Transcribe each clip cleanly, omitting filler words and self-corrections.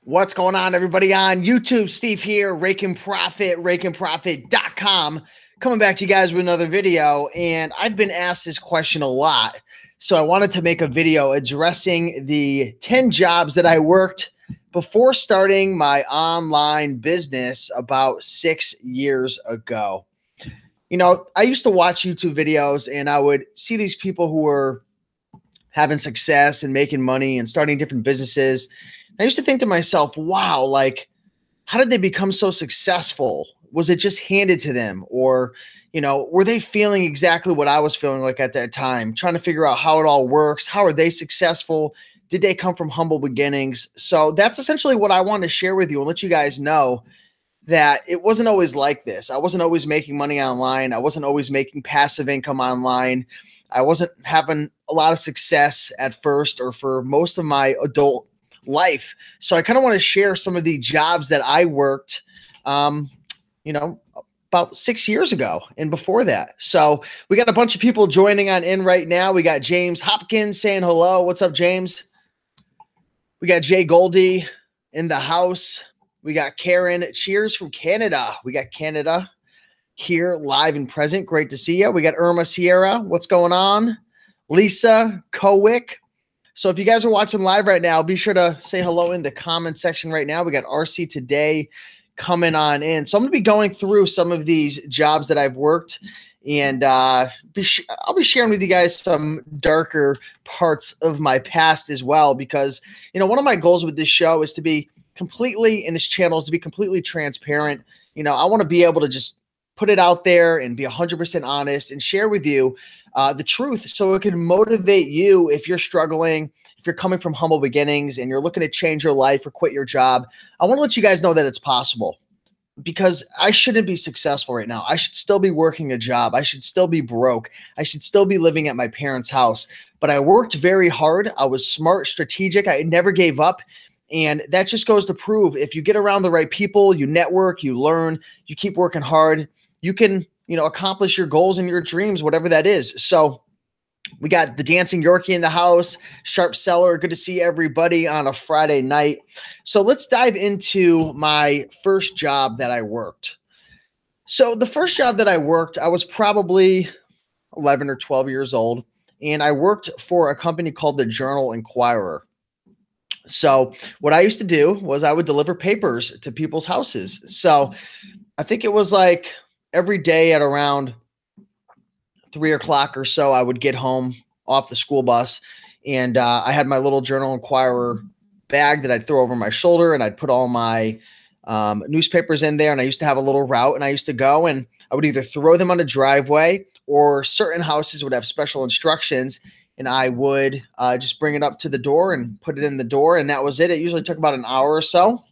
What's going on, everybody on YouTube? Steve here, Raiken Profit, RaikenProfit.com. Coming back to you guys with another video, and I've been asked this question a lot. So I wanted to make a video addressing the 10 jobs that I worked before starting my online business about 6 years ago. You know, I used to watch YouTube videos and I would see these people who were having success and making money and starting different businesses. I used to think to myself, wow, like, how did they become so successful? Was it just handed to them? Or, you know, were they feeling exactly what I was feeling like at that time, trying to figure out how it all works? How are they successful? Did they come from humble beginnings? So that's essentially what I want to share with you and let you guys know that it wasn't always like this. I wasn't always making money online. I wasn't always making passive income online. I wasn't having a lot of success at first or for most of my adult life. So I kind of want to share some of the jobs that I worked, you know, about 6 years ago and before that. So we got a bunch of people joining on in right now. We got James Hopkins saying hello. What's up, James? We got Jay Goldie in the house. We got Karen. Cheers from Canada. We got Canada here live and present. Great to see you. We got Irma Sierra. What's going on? Lisa Kowick. So if you guys are watching live right now, be sure to say hello in the comment section right now. We got RC Today coming on in. So I'm going to be going through some of these jobs that I've worked, and I'll be sharing with you guys some darker parts of my past as well, because, you know, one of my goals with this show is to be completely, in this channel, is to be completely transparent. You know, I want to be able to just put it out there and be 100% honest and share with you the truth, so it can motivate you if you're struggling, if you're coming from humble beginnings and you're looking to change your life or quit your job. I want to let you guys know that it's possible, because I shouldn't be successful right now. I should still be working a job. I should still be broke. I should still be living at my parents' house. But I worked very hard. I was smart, strategic. I never gave up. And that just goes to prove, if you get around the right people, you network, you learn, you keep working hard, you can, you know, accomplish your goals and your dreams, whatever that is. So we got the Dancing Yorkie in the house, Sharp Seller. Good to see everybody on a Friday night. So let's dive into my first job that I worked. So the first job that I worked, I was probably 11 or 12 years old, and I worked for a company called the Journal Enquirer. So what I used to do was I would deliver papers to people's houses. So I think it was like every day at around 3 o'clock or so, I would get home off the school bus, and I had my little Journal Enquirer bag that I'd throw over my shoulder, and I'd put all my newspapers in there. And I used to have a little route, and I used to go and I would either throw them on a driveway, or certain houses would have special instructions, and I would just bring it up to the door and put it in the door. And that was it. It usually took about an hour or so.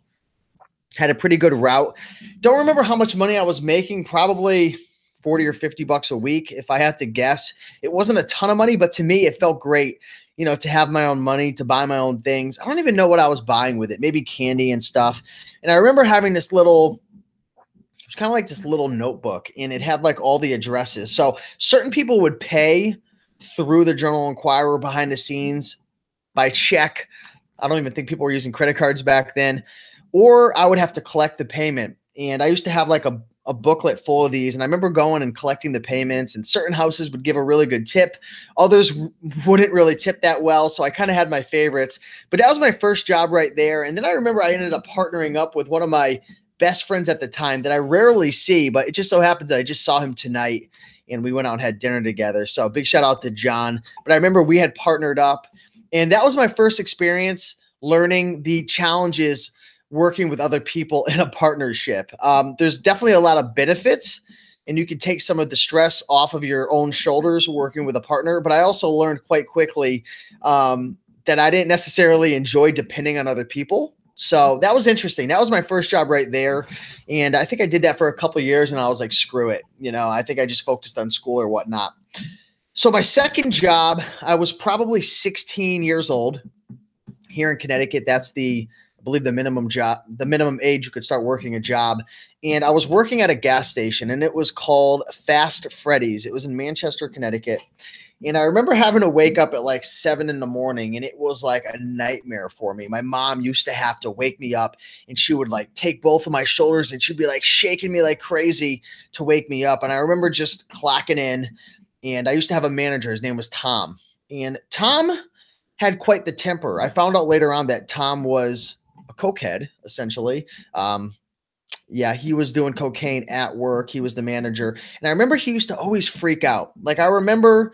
Had a pretty good route. Don't remember how much money I was making, probably 40 or 50 bucks a week, if I had to guess. It wasn't a ton of money, but to me, it felt great, you know, to have my own money, to buy my own things. I don't even know what I was buying with it, maybe candy and stuff. And I remember having this little, it was kind of like this little notebook, and it had like all the addresses. So certain people would pay through the Journal Enquirer behind the scenes by check. I don't even think people were using credit cards back then. Or I would have to collect the payment. And I used to have like a booklet full of these. And I remember going and collecting the payments, and certain houses would give a really good tip. Others wouldn't really tip that well. So I kind of had my favorites. But that was my first job right there. And then I remember I ended up partnering up with one of my best friends at the time that I rarely see, but it just so happens that I just saw him tonight, and we went out and had dinner together. So big shout out to John. But I remember we had partnered up, and that was my first experience learning the challenges working with other people in a partnership. There's definitely a lot of benefits, and you can take some of the stress off of your own shoulders working with a partner. But I also learned quite quickly that I didn't necessarily enjoy depending on other people. So that was interesting. That was my first job right there. And I think I did that for a couple of years, and I was like, screw it. You know, I think I just focused on school or whatnot. So my second job, I was probably 16 years old here in Connecticut. That's I believe the minimum age you could start working a job. And I was working at a gas station, and it was called Freddys. It was in Manchester, Connecticut. And I remember having to wake up at like 7 in the morning, and it was like a nightmare for me. My mom used to have to wake me up, and she would like take both of my shoulders and she'd be like shaking me like crazy to wake me up. And I remember just clocking in, and I used to have a manager. His name was Tom. And Tom had quite the temper. I found out later on that Tom was a cokehead, essentially. Yeah, he was doing cocaine at work. He was the manager. And I remember he used to always freak out. Like I remember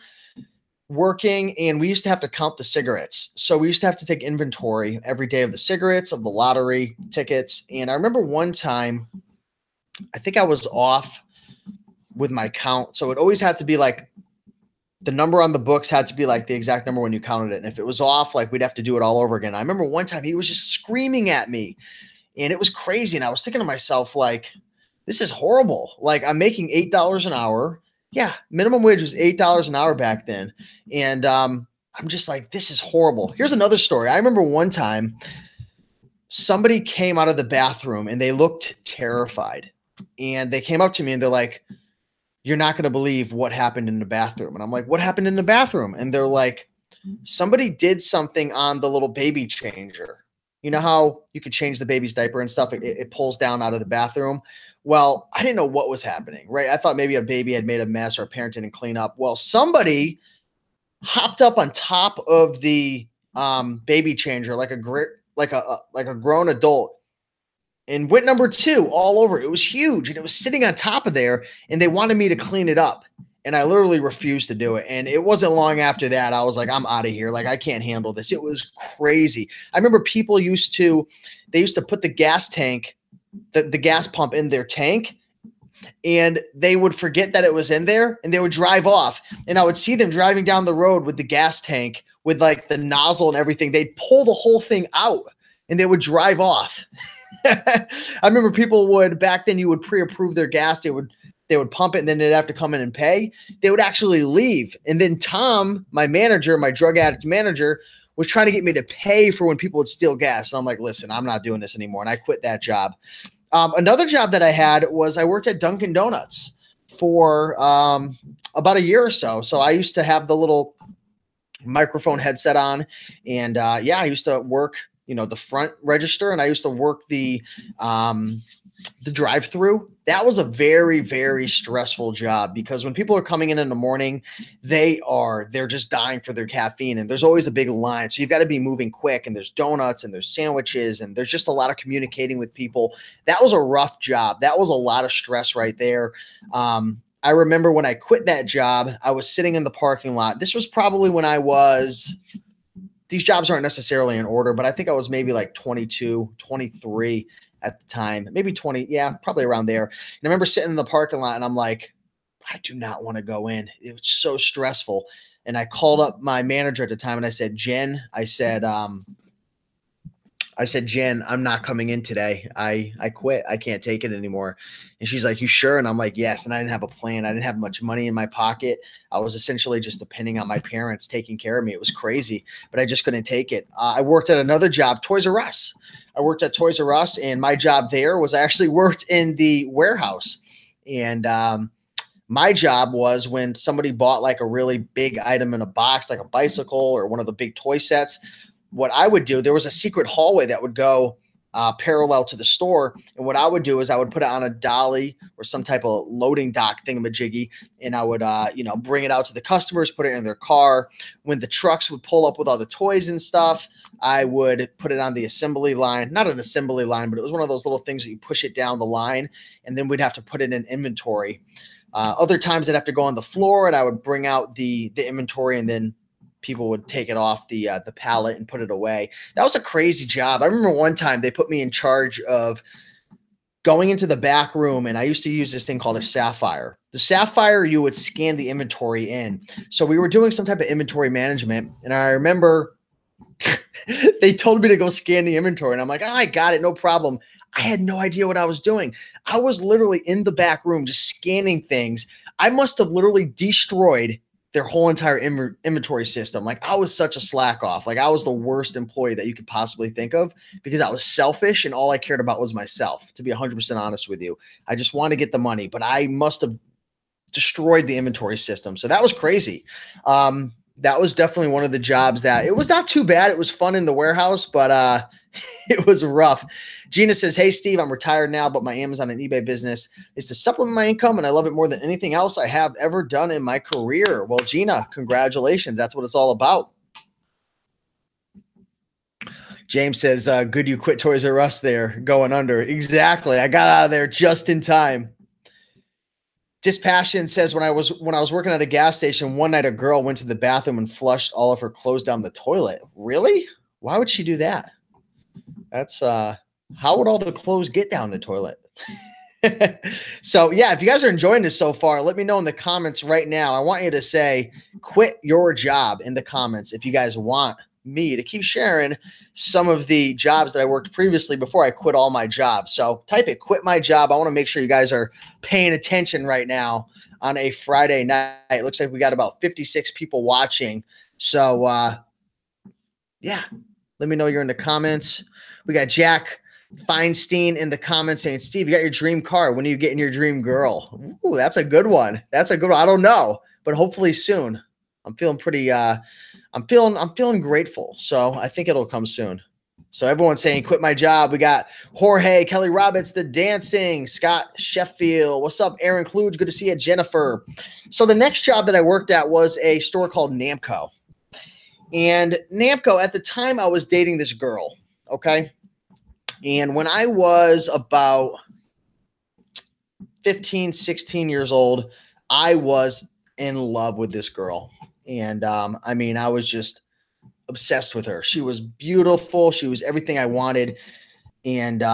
working, and we used to have to count the cigarettes. So we used to have to take inventory every day of the cigarettes, of the lottery tickets. And I remember one time, I think I was off with my count. So it always had to be like the number on the books had to be like the exact number when you counted it. And if it was off, like we'd have to do it all over again. I remember one time he was just screaming at me, and it was crazy. And I was thinking to myself, like, this is horrible. Like I'm making $8 an hour. Yeah, minimum wage was $8 an hour back then. And I'm just like, this is horrible. Here's another story. I remember one time somebody came out of the bathroom and they looked terrified. And they came up to me and they're like, you're not going to believe what happened in the bathroom. And I'm like, what happened in the bathroom? And they're like, somebody did something on the little baby changer. You know how you could change the baby's diaper and stuff? It pulls down out of the bathroom. Well, I didn't know what was happening, right? I thought maybe a baby had made a mess or a parent didn't clean up. Well, somebody hopped up on top of the baby changer like a grown adult and went number 2 all over. It was huge, and it was sitting on top of there, and they wanted me to clean it up. And I literally refused to do it. And it wasn't long after that, I was like, I'm out of here. Like, I can't handle this. It was crazy. I remember people used to put the gas tank, the gas pump in their tank, and they would forget that it was in there, and they would drive off. And I would see them driving down the road with the gas tank with like the nozzle and everything. They'd pull the whole thing out and they would drive off. I remember people would, back then you would pre-approve their gas. They would pump it, and then they'd have to come in and pay. They would actually leave. And then Tom, my manager, my drug addict manager, was trying to get me to pay for when people would steal gas. And I'm like, listen, I'm not doing this anymore. And I quit that job. Another job that I had was I worked at Dunkin Donuts for about a year or so. So I used to have the little microphone headset on, and yeah, I used to work, the front register, and I used to work the drive-through. That was a very, very stressful job, because when people are coming in the morning, they're just dying for their caffeine, and there's always a big line. So you've got to be moving quick, and there's donuts and there's sandwiches, and there's just a lot of communicating with people. That was a rough job. That was a lot of stress right there. I remember when I quit that job, I was sitting in the parking lot. This was probably when these jobs aren't necessarily in order, but I think I was maybe like 22, 23 at the time, maybe 20. Yeah, probably around there. And I remember sitting in the parking lot, and I'm like, I do not want to go in. It was so stressful. And I called up my manager at the time, and I said, Jen, Jen, I'm not coming in today. I quit. I can't take it anymore. And she's like, you sure? And I'm like, yes. And I didn't have a plan. I didn't have much money in my pocket. I was essentially just depending on my parents taking care of me. It was crazy, but I just couldn't take it. I worked at another job, Toys R Us. I worked at Toys R Us, and my job there was I actually worked in the warehouse. And my job was when somebody bought like a really big item in a box, like a bicycle or one of the big toy sets, what I would do, there was a secret hallway that would go parallel to the store. And what I would do is I would put it on a dolly or some type of loading dock thingamajiggy, and I would, bring it out to the customers, put it in their car. When the trucks would pull up with all the toys and stuff, I would put it on the assembly line, not an assembly line, but it was one of those little things that you push it down the line, and then we'd have to put it in inventory. Other times I'd have to go on the floor, and I would bring out the inventory, and then people would take it off the pallet and put it away. That was a crazy job. I remember one time they put me in charge of going into the back room, and I used to use this thing called a Sapphire. The Sapphire, you would scan the inventory in. So we were doing some type of inventory management, and I remember they told me to go scan the inventory, and I'm like, I got it, no problem. I had no idea what I was doing. I was literally in the back room just scanning things. I must have literally destroyed their whole entire inventory system. Like, I was such a slack off. Like, I was the worst employee that you could possibly think of, because I was selfish and all I cared about was myself, to be 100% honest with you. I just wanted to get the money, but I must have destroyed the inventory system. So that was crazy. That was definitely one of the jobs that it was not too bad. It was fun in the warehouse, but it was rough. Gina says, hey, Steve, I'm retired now, but my Amazon and eBay business is to supplement my income, and I love it more than anything else I have ever done in my career. Well, Gina, congratulations. That's what it's all about. James says, good you quit Toys R Us there, going under. Exactly. I got out of there just in time. Dispassion says, when I was working at a gas station, one night a girl went to the bathroom and flushed all of her clothes down the toilet. Really? Why would she do that? That's how would all the clothes get down the toilet? So yeah, if you guys are enjoying this so far, let me know in the comments right now. I want you to say quit your job in the comments if you guys want me to keep sharing some of the jobs that I worked previously before I quit all my jobs. So type it, quit my job. I want to make sure you guys are paying attention right now on a Friday night. It looks like we got about 56 people watching. So yeah, let me know you're in the comments. We got Jack Feinstein in the comments saying, Steve, you got your dream car. When are you getting your dream girl? Ooh, that's a good one. That's a good one. I don't know, but hopefully soon. I'm feeling pretty I'm feeling grateful. So I think it'll come soon. So everyone's saying quit my job. We got Jorge, Kelly Roberts, the dancing, Scott Sheffield. What's up, Aaron Kluge? Good to see you, Jennifer. So the next job that I worked at was a store called Namco. And Namco, at the time I was dating this girl. Okay. And when I was about 15, 16 years old, I was in love with this girl. And I mean, I was just obsessed with her. She was beautiful. She was everything I wanted. And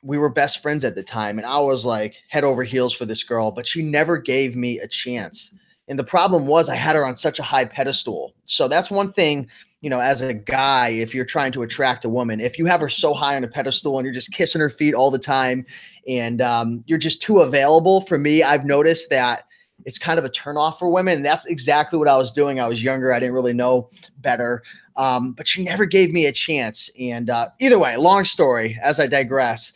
we were best friends at the time. And I was like head over heels for this girl, but she never gave me a chance. And the problem was I had her on such a high pedestal. So that's one thing, you know, as a guy, if you're trying to attract a woman, if you have her so high on a pedestal and you're just kissing her feet all the time and you're just too available, for me, I've noticed that it's kind of a turnoff for women. And that's exactly what I was doing. I was younger. I didn't really know better. But she never gave me a chance. And either way, long story, as I digress,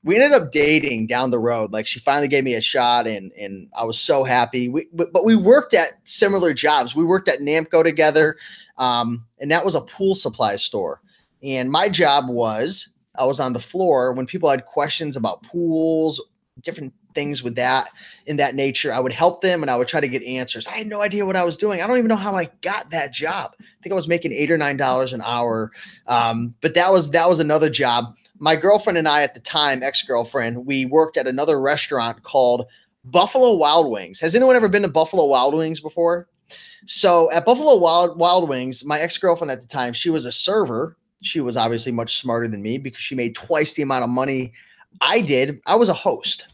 we ended up dating down the road. Like she finally gave me a shot and I was so happy. But we worked at similar jobs. We worked at Namco together. And that was a pool supply store. And my job was, I was on the floor when people had questions about pools, different things with that in that nature. I would help them and I would try to get answers. I had no idea what I was doing. I don't even know how I got that job. I think I was making $8 or $9 an hour. But that was another job. My girlfriend and I at the time, ex-girlfriend, we worked at another restaurant called Buffalo Wild Wings. Has anyone ever been to Buffalo Wild Wings before? So at Buffalo Wild Wings, my ex-girlfriend at the time, she was a server. She was obviously much smarter than me because she made twice the amount of money I did. I was a host.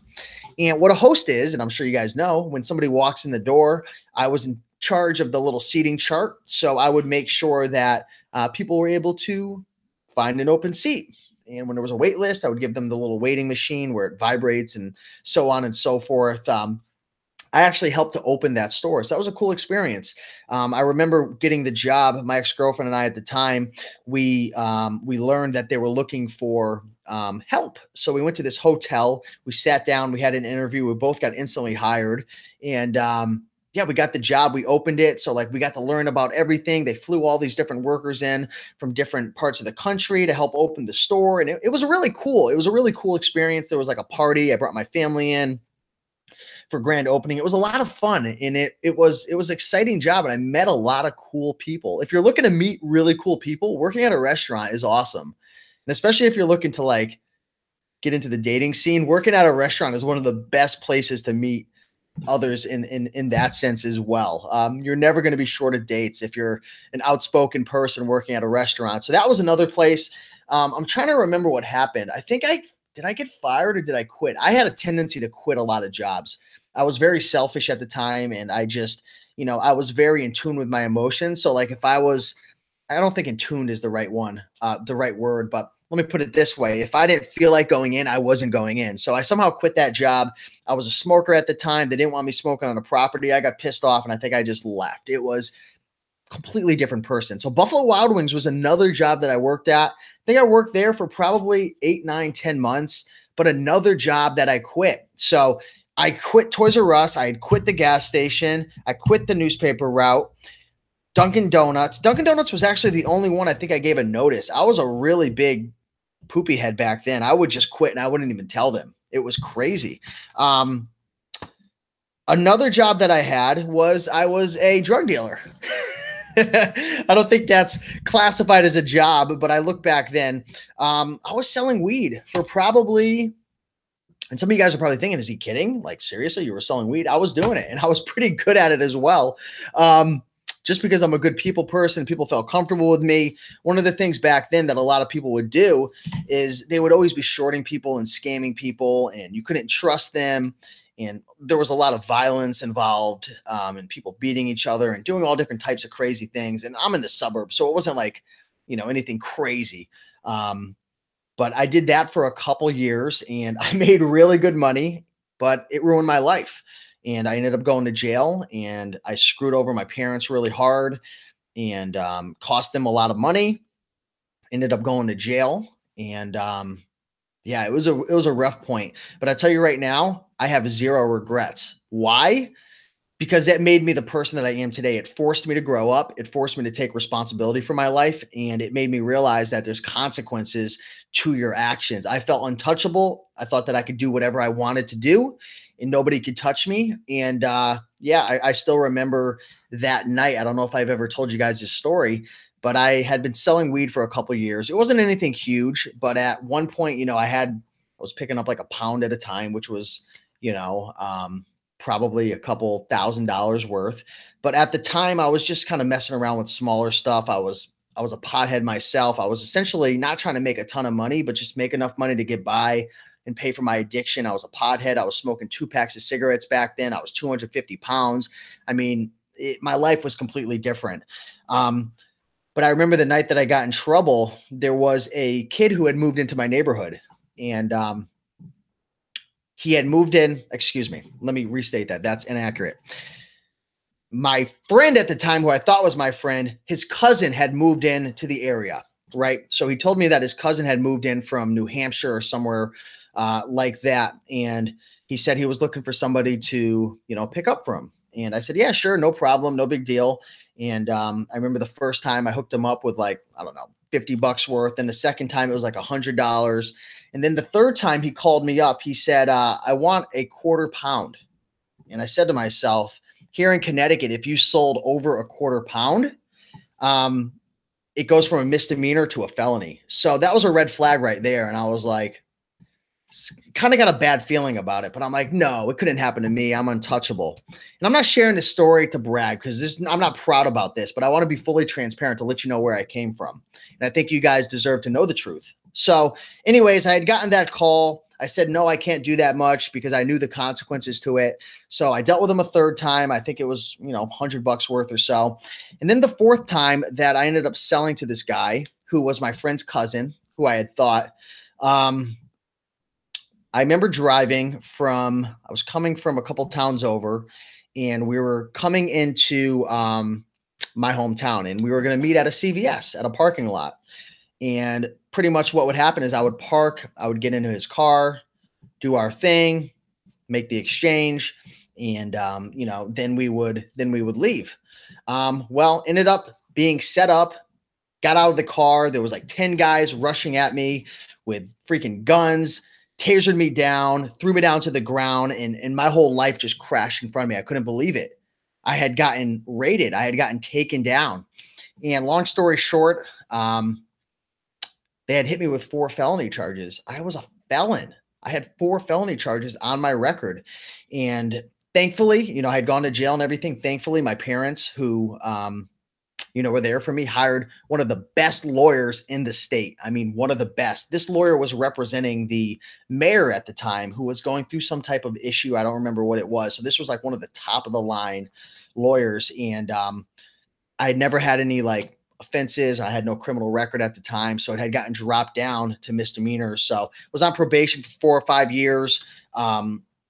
And what a host is, and I'm sure you guys know, when somebody walks in the door, I was in charge of the little seating chart. So I would make sure that people were able to find an open seat. And when there was a wait list, I would give them the little waiting machine where it vibrates and so on and so forth. I actually helped to open that store. So that was a cool experience. I remember getting the job. My ex-girlfriend and I at the time, we learned that they were looking for help. So we went to this hotel. We sat down. We had an interview. We both got instantly hired. And yeah, we got the job. We opened it. So like we got to learn about everything. They flew all these different workers in from different parts of the country to help open the store. And it was really cool. It was a really cool experience. There was like a party. I brought my family in for grand opening. It was a lot of fun and it was an exciting job. And I met a lot of cool people. If you're looking to meet really cool people, working at a restaurant is awesome. And especially if you're looking to like get into the dating scene, working at a restaurant is one of the best places to meet others in that sense as well. You're never going to be short of dates if you're an outspoken person working at a restaurant. So that was another place. I'm trying to remember what happened. Did I get fired or did I quit? I had a tendency to quit a lot of jobs. I was very selfish at the time and I just, you know, I was very in tune with my emotions. So like if I don't think in tune is the right word, but let me put it this way. If I didn't feel like going in, I wasn't going in. So I somehow quit that job. I was a smoker at the time. They didn't want me smoking on a property. I got pissed off and I think I just left. It was a completely different person. So Buffalo Wild Wings was another job that I worked at. I think I worked there for probably 8, 9, 10 months, but another job that I quit. So I quit Toys R Us. I had quit the gas station. I quit the newspaper route. Dunkin Donuts. Dunkin Donuts was actually the only one I think I gave a notice. I was a really big poopy head back then. I would just quit and I wouldn't even tell them. It was crazy. Another job that I had was I was a drug dealer. I don't think that's classified as a job, but I look back then. I was selling weed for probably, and some of you guys are probably thinking, is he kidding? Like, seriously, you were selling weed? I was doing it, and I was pretty good at it as well. Just because I'm a good people person, people felt comfortable with me. One of the things back then that a lot of people would do is they would always be shorting people and scamming people, and you couldn't trust them. And there was a lot of violence involved, and people beating each other and doing all different types of crazy things. And I'm in the suburbs, so it wasn't like, anything crazy. But I did that for a couple years and I made really good money, but it ruined my life. And I ended up going to jail and I screwed over my parents really hard and cost them a lot of money. Ended up going to jail. And yeah, it was a rough point. But I tell you right now, I have zero regrets. Why? Because that made me the person that I am today. It forced me to grow up. It forced me to take responsibility for my life. And it made me realize that there's consequences to your actions. I felt untouchable. I thought that I could do whatever I wanted to do and nobody could touch me. And yeah, I still remember that night. I don't know if I've ever told you guys this story, but I had been selling weed for a couple of years. It wasn't anything huge, but at one point, I was picking up like a pound at a time, which was, probably a couple $1,000s worth. But at the time I was just kind of messing around with smaller stuff. I was a pothead myself. I was essentially not trying to make a ton of money, but just make enough money to get by and pay for my addiction. I was a pothead. I was smoking 2 packs of cigarettes back then. I was 250 pounds. I mean, my life was completely different. But I remember the night that I got in trouble, there was a kid who had moved into my neighborhood and, he had moved in, excuse me, let me restate that. That's inaccurate. My friend at the time, who I thought was my friend, his cousin had moved in to the area, right? So he told me that his cousin had moved in from New Hampshire or somewhere like that. And he said he was looking for somebody to, pick up for him. And I said, yeah, sure, no problem, no big deal. And I remember the first time I hooked him up with like, I don't know, $50 worth. And the second time it was like $100. And then the third time he called me up, he said, I want a quarter pound. And I said to myself, here in Connecticut, if you sold over a quarter pound, it goes from a misdemeanor to a felony. So that was a red flag right there. And I was like, kind of got a bad feeling about it, but I'm like, no, it couldn't happen to me. I'm untouchable. And I'm not sharing this story to brag because I'm not proud about this, but I want to be fully transparent to let you know where I came from. And I think you guys deserve to know the truth. So anyways, I had gotten that call. I said, no, I can't do that much because I knew the consequences to it. So I dealt with him a third time. I think it was, $100 worth or so. And then the fourth time that I ended up selling to this guy who was my friend's cousin, who I had thought, I remember driving I was coming from a couple towns over and we were coming into my hometown and we were going to meet at a CVS at a parking lot. And pretty much what would happen is I would park, I would get into his car, do our thing, make the exchange. And, then we would leave. Well, ended up being set up, got out of the car. There was like 10 guys rushing at me with freaking guns, tasered me down, threw me down to the ground, and my whole life just crashed in front of me. I couldn't believe it. I had gotten raided. I had gotten taken down. And long story short, they had hit me with 4 felony charges. I was a felon. I had 4 felony charges on my record. And thankfully, I had gone to jail and everything. Thankfully, my parents who, were there for me, hired one of the best lawyers in the state. I mean, one of the best. This lawyer was representing the mayor at the time who was going through some type of issue. I don't remember what it was. So this was like one of the top of the line lawyers. And I had never had any offenses. I had no criminal record at the time. So it had gotten dropped down to misdemeanors. So was on probation for 4 or 5 years,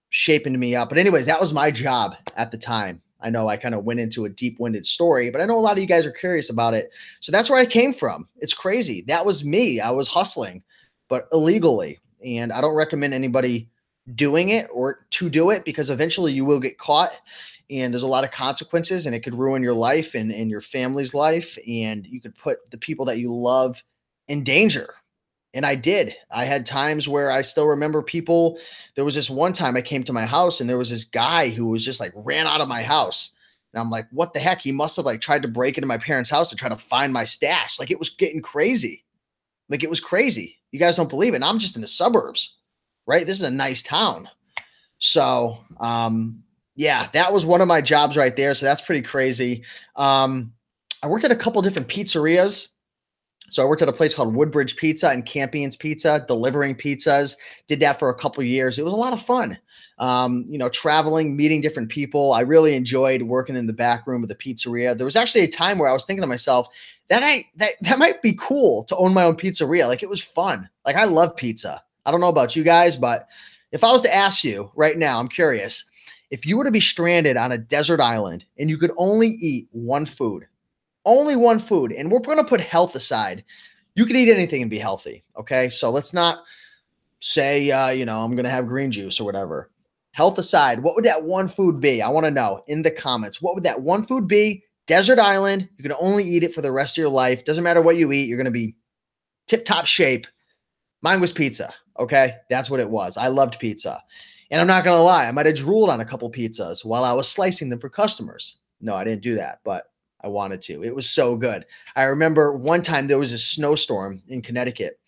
shaping me up. But anyways, that was my job at the time. I know I kind of went into a deep-winded story, but I know a lot of you guys are curious about it. So that's where I came from. It's crazy. That was me. I was hustling, but illegally. And I don't recommend anybody doing it or to do it, because eventually you will get caught and there's a lot of consequences and it could ruin your life and your family's life. And you could put the people that you love in danger. And I did. I had times where I still remember people. There was this one time I came to my house and there was this guy who was just like ran out of my house. And I'm like, what the heck? He must have like tried to break into my parents' house to try to find my stash. Like it was getting crazy. Like it was crazy. You guys don't believe it. And I'm just in the suburbs, right? This is a nice town. So, yeah, that was one of my jobs right there. So that's pretty crazy. I worked at a couple different pizzerias. So I worked at a place called Woodbridge Pizza and Campion's Pizza, delivering pizzas. Did that for a couple of years. It was a lot of fun. Traveling, meeting different people. I really enjoyed working in the back room of the pizzeria. There was actually a time where I was thinking to myself that that might be cool to own my own pizzeria. Like it was fun. Like I love pizza. I don't know about you guys, but if I was to ask you right now, I'm curious, if you were to be stranded on a desert island and you could only eat one food, only one food, and we're going to put health aside. You could eat anything and be healthy, okay? So let's not say, I'm going to have green juice or whatever. Health aside, what would that one food be? I want to know in the comments. What would that one food be? Desert island. You can only eat it for the rest of your life. Doesn't matter what you eat. You're going to be tip-top shape. Mine was pizza, okay? That's what it was. I loved pizza. And I'm not going to lie. I might have drooled on a couple pizzas while I was slicing them for customers. No, I didn't do that, but I wanted to. It was so good. I remember one time there was a snowstorm in Connecticut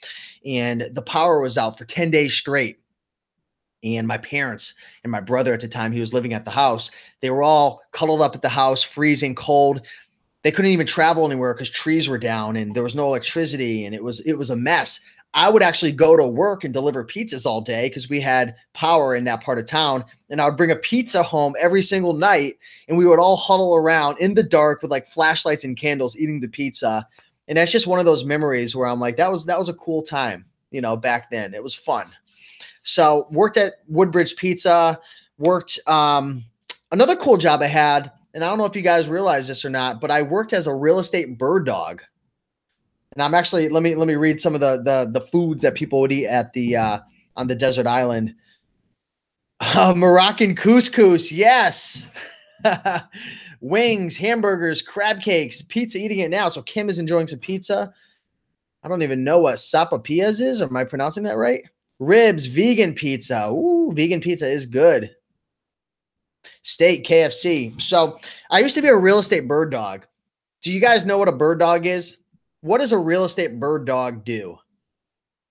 and the power was out for 10 days straight. And my parents and my brother at the time, he was living at the house. They were all cuddled up at the house, freezing cold. They couldn't even travel anywhere because trees were down and there was no electricity and it was a mess. I would actually go to work and deliver pizzas all day because we had power in that part of town. And I would bring a pizza home every single night. And we would all huddle around in the dark with like flashlights and candles eating the pizza. And that's just one of those memories where I'm like, that was a cool time, back then. It was fun. So worked at Woodbridge Pizza, worked another cool job I had. And I don't know if you guys realize this or not, but I worked as a real estate bird dog. And I'm actually, let me read some of the foods that people would eat at the on the desert island. Moroccan couscous, yes. Wings, hamburgers, crab cakes, pizza, eating it now. So Kim is enjoying some pizza. I don't even know what sapapillas is. Am I pronouncing that right? Ribs, vegan pizza. Ooh, vegan pizza is good. Steak, KFC. So I used to be a real estate bird dog. Do you guys know what a bird dog is? What does a real estate bird dog do?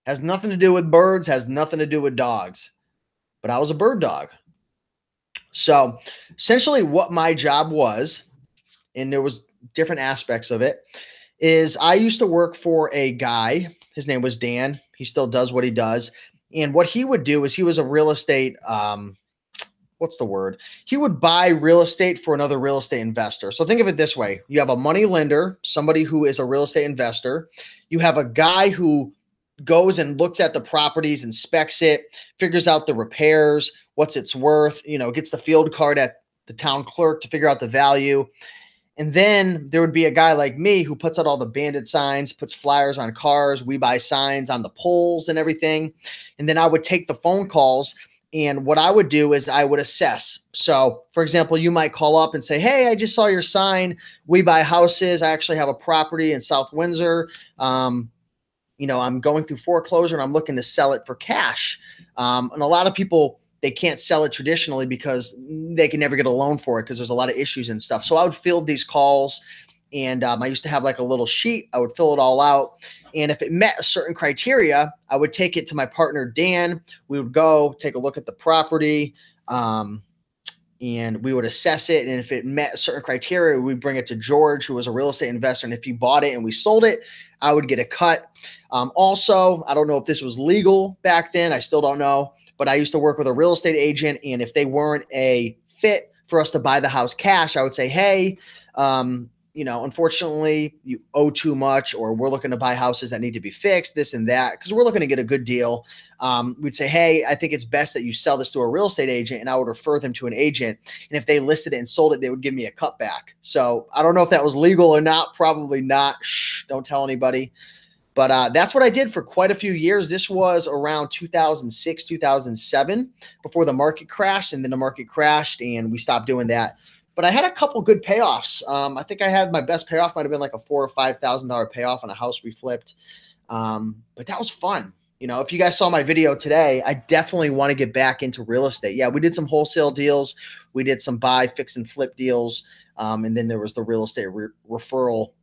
Has nothing to do with birds, has nothing to do with dogs. But I was a bird dog. So essentially what my job was, and there was different aspects of it, is I used to work for a guy. His name was Dan. He still does what he does. And what he would do is he was a real estate what's the word? He would buy real estate for another real estate investor. So think of it this way. You have a money lender, somebody who is a real estate investor. You have a guy who goes and looks at the properties, inspects it, figures out the repairs, what's it's worth, gets the field card at the town clerk to figure out the value. And then there would be a guy like me who puts out all the bandit signs, puts flyers on cars. We buy signs on the poles and everything. And then I would take the phone calls. And what I would do is I would assess. So, for example, you might call up and say, hey, I just saw your sign. We buy houses. I actually have a property in South Windsor. I'm going through foreclosure and I'm looking to sell it for cash. And a lot of people, they can't sell it traditionally because they can never get a loan for it because there's a lot of issues and stuff. So I would field these calls and I used to have like a little sheet. I would fill it all out. And if it met a certain criteria, I would take it to my partner, Dan. We would go take a look at the property and we would assess it. And if it met a certain criteria, we'd bring it to George, who was a real estate investor. And if he bought it and we sold it, I would get a cut. Also, I don't know if this was legal back then. I still don't know. But I used to work with a real estate agent. And if they weren't a fit for us to buy the house cash, I would say, hey, unfortunately, you owe too much, or we're looking to buy houses that need to be fixed, this and that, because we're looking to get a good deal. We'd say, hey, I think it's best that you sell this to a real estate agent, and I would refer them to an agent. And if they listed it and sold it, they would give me a cut back. So I don't know if that was legal or not. Probably not. Shh, don't tell anybody. But that's what I did for quite a few years. This was around 2006, 2007, before the market crashed, and then the market crashed and we stopped doing that. But I had a couple good payoffs. I think I had my best payoff might have been like a $4,000 or $5,000 payoff on a house we flipped. But that was fun. You know, if you guys saw my video today, I definitely want to get back into real estate. Yeah, we did some wholesale deals. We did some buy, fix, and flip deals. And then there was the real estate referral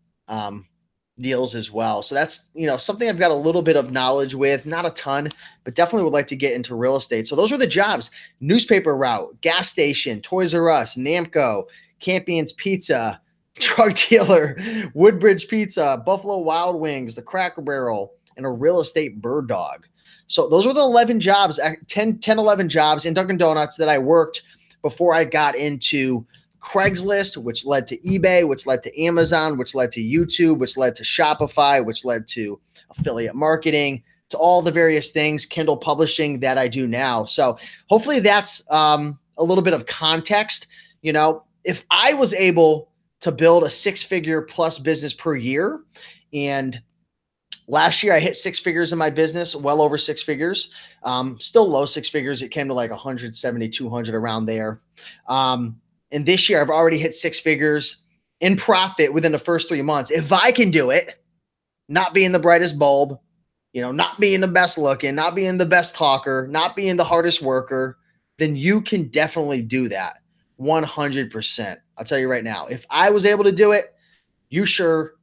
deals as well. So that's, you know, something I've got a little bit of knowledge with, not a ton, but definitely would like to get into real estate. So those were the jobs: newspaper route, gas station, Toys R Us, Namco, Campion's Pizza, drug dealer, Woodbridge Pizza, Buffalo Wild Wings, the Cracker Barrel, and a real estate bird dog. So those were the 11 jobs, 11 jobs in Dunkin Donuts that I worked before I got into Craigslist, which led to eBay, which led to Amazon, which led to YouTube, which led to Shopify, which led to affiliate marketing, to all the various things, Kindle publishing that I do now. So hopefully that's a little bit of context. You know, if I was able to build a 6-figure plus business per year, and last year I hit 6 figures in my business, well over 6 figures, still low 6 figures. It came to like 170, 200 around there. And this year I've already hit 6 figures in profit within the first 3 months. If I can do it, not being the brightest bulb, you know, not being the best looking, not being the best talker, not being the hardest worker, then you can definitely do that 100%. I'll tell you right now, if I was able to do it, you sure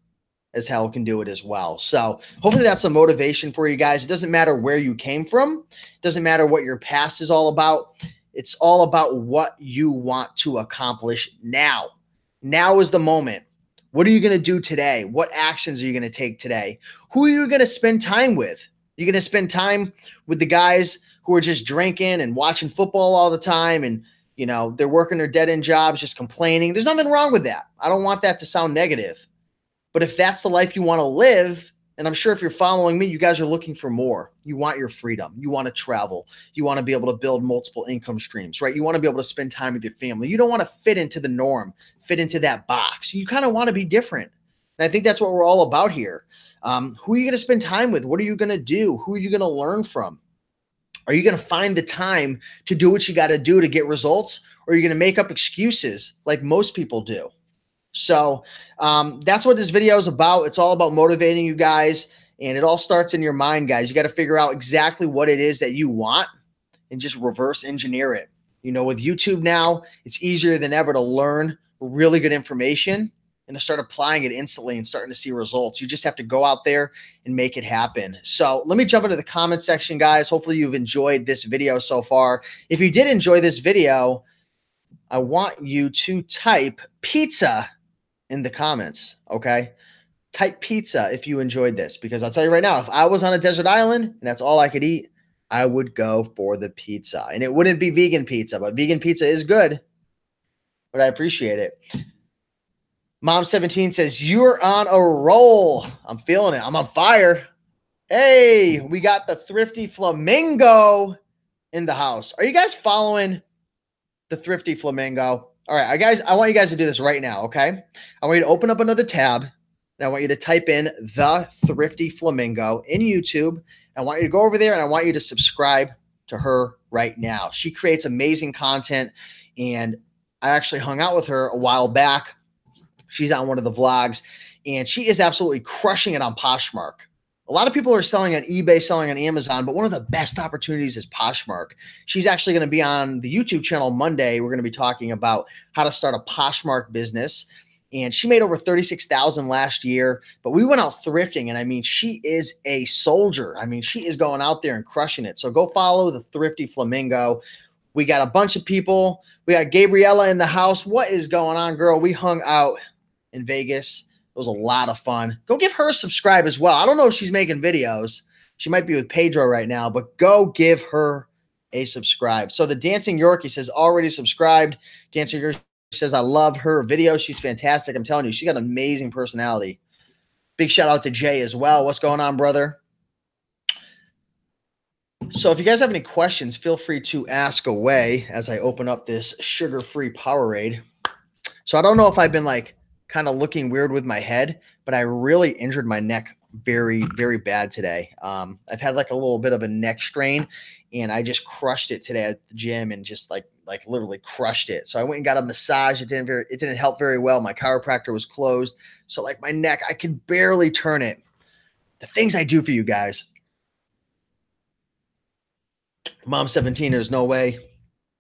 as hell can do it as well. So hopefully that's some motivation for you guys. It doesn't matter where you came from. It doesn't matter what your past is all about. It's all about what you want to accomplish now. Now is the moment. What are you going to do today? What actions are you going to take today? Who are you going to spend time with? You're going to spend time with the guys who are just drinking and watching football all the time, and, you know, they're working their dead-end jobs, just complaining. There's nothing wrong with that. I don't want that to sound negative. But if that's the life you want to live, and I'm sure if you're following me, you guys are looking for more. You want your freedom. You want to travel. You want to be able to build multiple income streams, right? You want to be able to spend time with your family. You don't want to fit into the norm, fit into that box. You kind of want to be different. And I think that's what we're all about here. Who are you going to spend time with? What are you going to do? Who are you going to learn from? Are you going to find the time to do what you got to do to get results? Or are you going to make up excuses like most people do? So that's what this video is about. It's all about motivating you guys, and it all starts in your mind, guys. You got to figure out exactly what it is that you want and just reverse engineer it. You know, with YouTube now, it's easier than ever to learn really good information and to start applying it instantly and starting to see results. You just have to go out there and make it happen. So let me jump into the comment section, guys. Hopefully you've enjoyed this video so far. If you did enjoy this video, I want you to type pizza in the comments, okay? Type pizza if you enjoyed this, because I'll tell you right now, if I was on a desert island and that's all I could eat, I would go for the pizza. And it wouldn't be vegan pizza, but vegan pizza is good, but I appreciate it. Mom17 says, you're on a roll. I'm feeling it. I'm on fire. Hey, we got the Thrifty Flamingo in the house. Are you guys following the Thrifty Flamingo? All right, guys, I want you guys to do this right now, okay? I want you to open up another tab, and I want you to type in the Thrifty Flamingo in YouTube. I want you to go over there, and I want you to subscribe to her right now. She creates amazing content, and I actually hung out with her a while back. She's on one of the vlogs, and she is absolutely crushing it on Poshmark. A lot of people are selling on eBay, selling on Amazon, but one of the best opportunities is Poshmark. She's actually going to be on the YouTube channel Monday. We're going to be talking about how to start a Poshmark business. And she made over $36,000 last year, but we went out thrifting. And I mean, she is a soldier. I mean, she is going out there and crushing it. So go follow the Thrifty Flamingo. We got a bunch of people. We got Gabriella in the house. What is going on, girl? We hung out in Vegas. It was a lot of fun. Go give her a subscribe as well. I don't know if she's making videos. She might be with Pedro right now, but go give her a subscribe. So the Dancing Yorkie says, already subscribed. Dancing Yorkie says, I love her videos. She's fantastic. I'm telling you, she got an amazing personality. Big shout out to Jay as well. What's going on, brother? So if you guys have any questions, feel free to ask away as I open up this sugar-free Powerade. So I don't know if I've been like kind of looking weird with my head, but I really injured my neck very, very bad today. I've had like a little bit of a neck strain, and I just crushed it today at the gym and just like literally crushed it. So I went and got a massage. It didn't help very well. My chiropractor was closed. So like my neck, I could barely turn it. The things I do for you guys. Mom 17, there's no way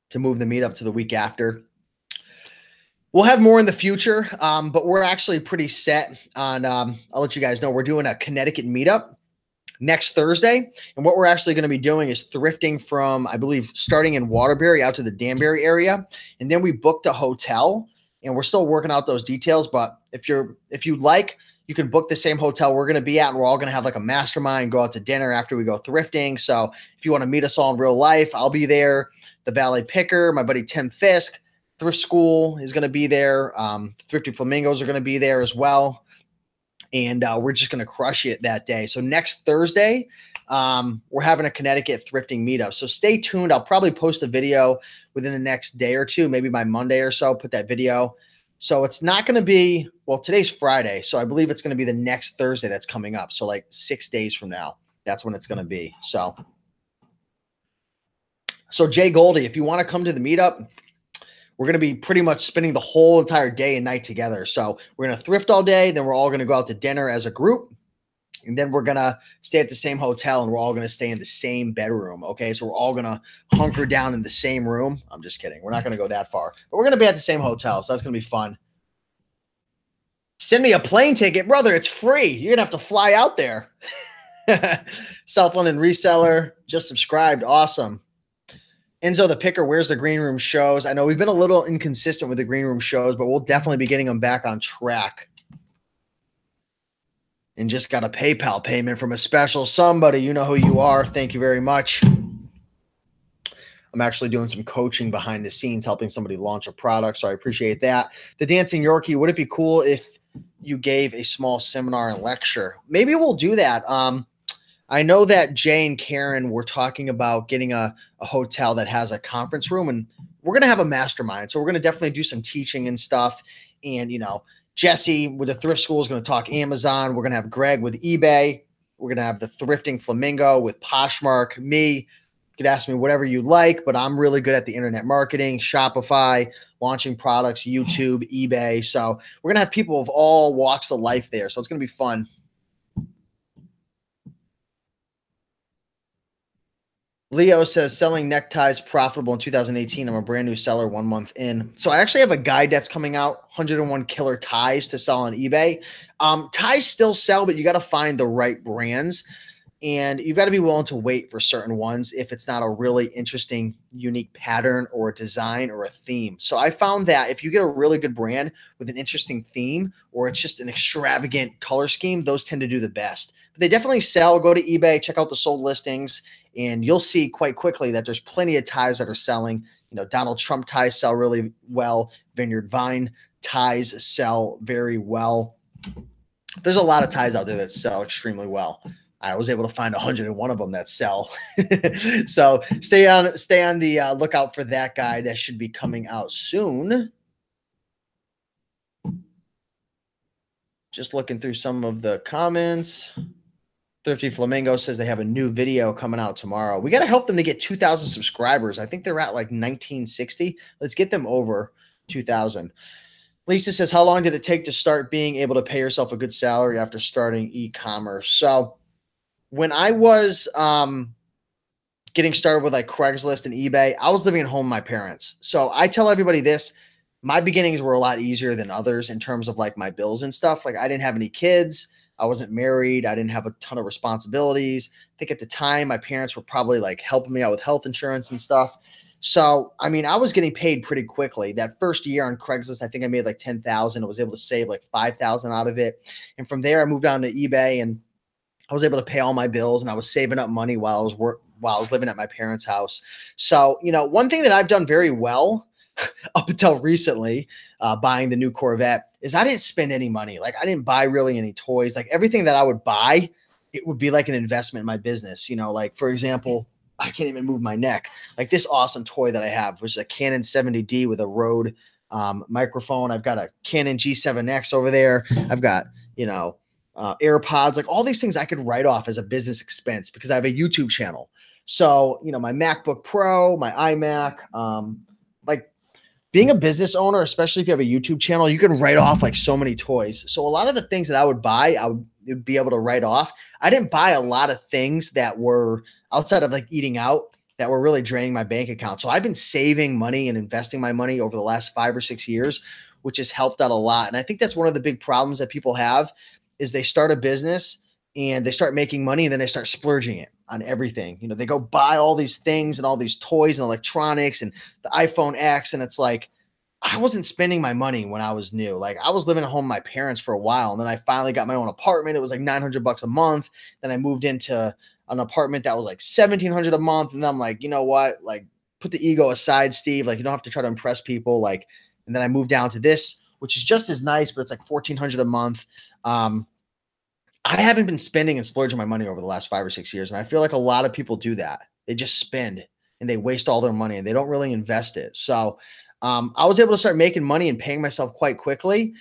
to move the meetup to the week after. We'll have more in the future, but we're actually pretty set on, I'll let you guys know, we're doing a Connecticut meetup next Thursday. And what we're actually going to be doing is thrifting from, I believe, starting in Waterbury out to the Danbury area. And then we booked a hotel, and we're still working out those details. But if you'd like, you can book the same hotel we're going to be at, and we're all going to have like a mastermind, go out to dinner after we go thrifting. So if you want to meet us all in real life, I'll be there. The valet picker, my buddy Tim Fisk, Thrift School is going to be there. Thrifty Flamingos are going to be there as well. And we're just going to crush it that day. So next Thursday, we're having a Connecticut thrifting meetup. So stay tuned. I'll probably post a video within the next day or two, maybe by Monday or so, put that video. So it's not going to be, well, today's Friday. So I believe it's going to be the next Thursday that's coming up. So like 6 days from now, that's when it's going to be. So Jay Goldie, if you want to come to the meetup, we're going to be pretty much spending the whole entire day and night together. So we're going to thrift all day. Then we're all going to go out to dinner as a group. And then we're going to stay at the same hotel, and we're all going to stay in the same bedroom. Okay. So we're all going to hunker down in the same room. I'm just kidding. We're not going to go that far, but we're going to be at the same hotel. So that's going to be fun. Send me a plane ticket, brother. It's free. You're going to have to fly out there. South London reseller just subscribed. Awesome. Enzo the Picker, where's the green room shows? I know we've been a little inconsistent with the green room shows, but we'll definitely be getting them back on track. And just got a PayPal payment from a special somebody. You know who you are. Thank you very much. I'm actually doing some coaching behind the scenes, helping somebody launch a product, so I appreciate that. The Dancing Yorkie, would it be cool if you gave a small seminar and lecture? Maybe we'll do that. I know that Jay and Karen were talking about getting a hotel that has a conference room, and we're going to have a mastermind. So we're going to definitely do some teaching and stuff. And, you know, Jesse with the thrift school is going to talk Amazon. We're going to have Greg with eBay. We're going to have the Thrifting Flamingo with Poshmark. Me, you could ask me whatever you like, but I'm really good at the internet marketing, Shopify, launching products, YouTube, eBay. So we're going to have people of all walks of life there. So it's going to be fun. Leo says, selling neckties profitable in 2018. I'm a brand new seller 1 month in. So I actually have a guide that's coming out, 101 killer ties to sell on eBay. Ties still sell, but you got to find the right brands. And you've got to be willing to wait for certain ones if it's not a really interesting, unique pattern or a design or a theme. So I found that if you get a really good brand with an interesting theme, or it's just an extravagant color scheme, those tend to do the best. But they definitely sell. Go to eBay, check out the sold listings, and you'll see quite quickly that there's plenty of ties that are selling. You know, Donald Trump ties sell really well. Vineyard Vine ties sell very well. There's a lot of ties out there that sell extremely well. I was able to find 101 of them that sell. So stay on the lookout for that guide. That should be coming out soon. Just looking through some of the comments. Thrifty Flamingo says they have a new video coming out tomorrow. We got to help them to get 2,000 subscribers. I think they're at like 1960. Let's get them over 2,000. Lisa says, how long did it take to start being able to pay yourself a good salary after starting e-commerce? So when I was getting started with like Craigslist and eBay, I was living at home with my parents. So I tell everybody this, my beginnings were a lot easier than others in terms of like my bills and stuff. Like I didn't have any kids. I wasn't married. I didn't have a ton of responsibilities. I think at the time my parents were probably like helping me out with health insurance and stuff. So, I mean, I was getting paid pretty quickly. That first year on Craigslist, I think I made like 10,000. I was able to save like 5,000 out of it. And from there I moved on to eBay, and I was able to pay all my bills, and I was saving up money while I was living at my parents' house. So, you know, one thing that I've done very well up until recently, buying the new Corvette, is I didn't spend any money. Like I didn't buy really any toys. Like everything that I would buy, it would be like an investment in my business. You know, like for example, I can't even move my neck. Like this awesome toy that I have, which is a Canon 70D with a Rode microphone. I've got a Canon G7X over there. I've got, you know, AirPods, like all these things I could write off as a business expense because I have a YouTube channel. So, you know, my MacBook Pro, my iMac, like being a business owner, especially if you have a YouTube channel, you can write off like so many toys. So a lot of the things that I would buy, I would be able to write off. I didn't buy a lot of things that were outside of like eating out that were really draining my bank account. So I've been saving money and investing my money over the last 5 or 6 years, which has helped out a lot. And I think that's one of the big problems that people have is they start a business and they start making money and then they start splurging it on everything. You know, they go buy all these things and all these toys and electronics and the iPhone X. And it's like, I wasn't spending my money when I was new. Like I was living at home with my parents for a while. And then I finally got my own apartment. It was like $900 a month. Then I moved into an apartment that was like $1,700 a month. And then I'm like, you know what? Like put the ego aside, Steve. Like you don't have to try to impress people. Like, and then I moved down to this, which is just as nice, but it's like $1,400 a month. I haven't been spending and splurging my money over the last 5 or 6 years. And I feel like a lot of people do that. They just spend and they waste all their money and they don't really invest it. So I was able to start making money and paying myself quite quickly,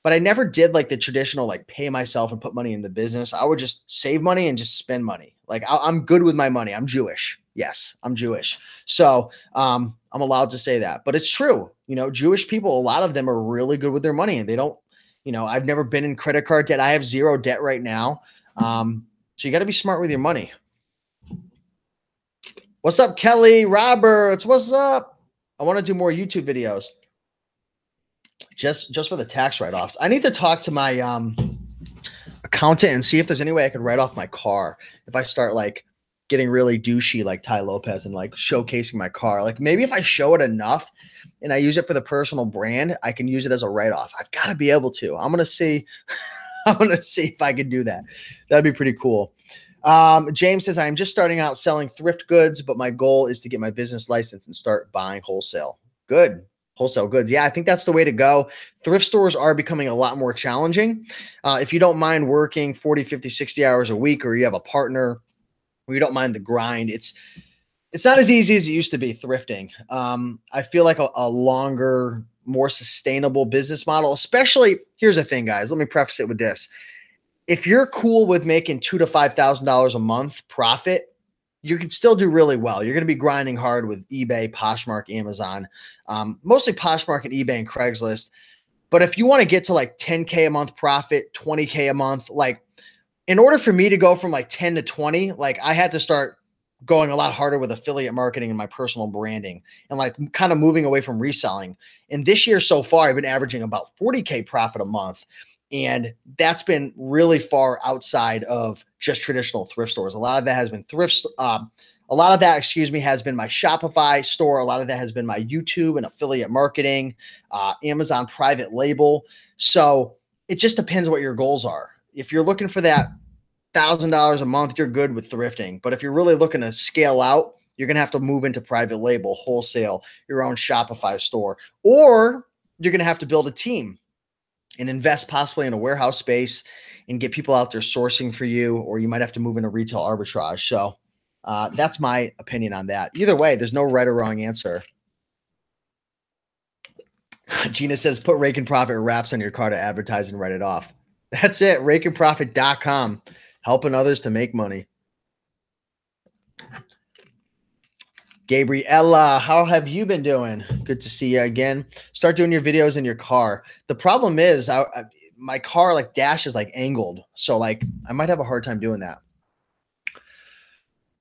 but I never did like the traditional, like pay myself and put money in the business. I would just save money and just spend money. Like I'm good with my money. I'm Jewish. Yes, I'm Jewish. So I'm allowed to say that, but it's true. You know, Jewish people, a lot of them are really good with their money and they don't, you know, I've never been in credit card debt. I have zero debt right now. So you got to be smart with your money. What's up, Kelly Roberts? What's up? I want to do more YouTube videos just for the tax write-offs. I need to talk to my accountant and see if there's any way I could write off my car. If I start like getting really douchey like Ty Lopez and like showcasing my car, like maybe if I show it enough and I use it for the personal brand, I can use it as a write-off. I've got to be able to. I'm going to see. I'm going to see if I can do that. That'd be pretty cool. James says, I'm just starting out selling thrift goods, but my goal is to get my business license and start buying wholesale. Good. Wholesale goods. Yeah, I think that's the way to go. Thrift stores are becoming a lot more challenging. If you don't mind working 40, 50, 60 hours a week, or you have a partner, or you don't mind the grind, it's not as easy as it used to be thrifting. I feel like a longer, more sustainable business model, especially, here's the thing, guys. Let me preface it with this. If you're cool with making $2,000 to $5,000 a month profit, you can still do really well. You're going to be grinding hard with eBay, Poshmark, Amazon, mostly Poshmark and eBay and Craigslist. But if you want to get to like 10K a month profit, 20K a month, like in order for me to go from like 10 to 20, like I had to start going a lot harder with affiliate marketing and my personal branding and like kind of moving away from reselling. And this year so far, I've been averaging about 40K profit a month. And that's been really far outside of just traditional thrift stores. A lot of that has been has been my Shopify store. A lot of that has been my YouTube and affiliate marketing, Amazon private label. So it just depends what your goals are. If you're looking for that $1,000 a month, you're good with thrifting. But if you're really looking to scale out, you're going to have to move into private label, wholesale, your own Shopify store, or you're going to have to build a team and invest possibly in a warehouse space and get people out there sourcing for you, or you might have to move into retail arbitrage. So that's my opinion on that. Either way, there's no right or wrong answer. Gina says, put Raiken Profit wraps on your car to advertise and write it off. That's it. RaikenProfit.com, helping others to make money. Gabriella, how have you been doing? Good to see you again. Start doing your videos in your car. The problem is my car like dash is like angled. So like I might have a hard time doing that.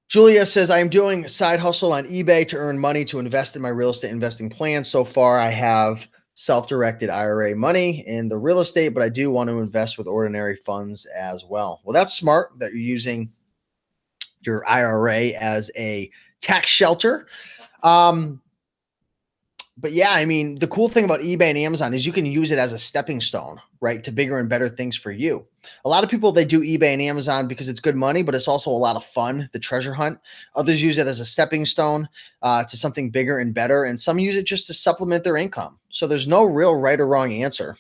Julia says, I am doing a side hustle on eBay to earn money to invest in my real estate investing plan. So far, I have self-directed IRA money in the real estate, but I do want to invest with ordinary funds as well. Well, that's smart that you're using your IRA as a tax shelter. But yeah, I mean, the cool thing about eBay and Amazon is you can use it as a stepping stone, right, to bigger and better things for you. A lot of people, they do eBay and Amazon because it's good money, but it's also a lot of fun, the treasure hunt. Others use it as a stepping stone to something bigger and better, and some use it just to supplement their income. So there's no real right or wrong answer.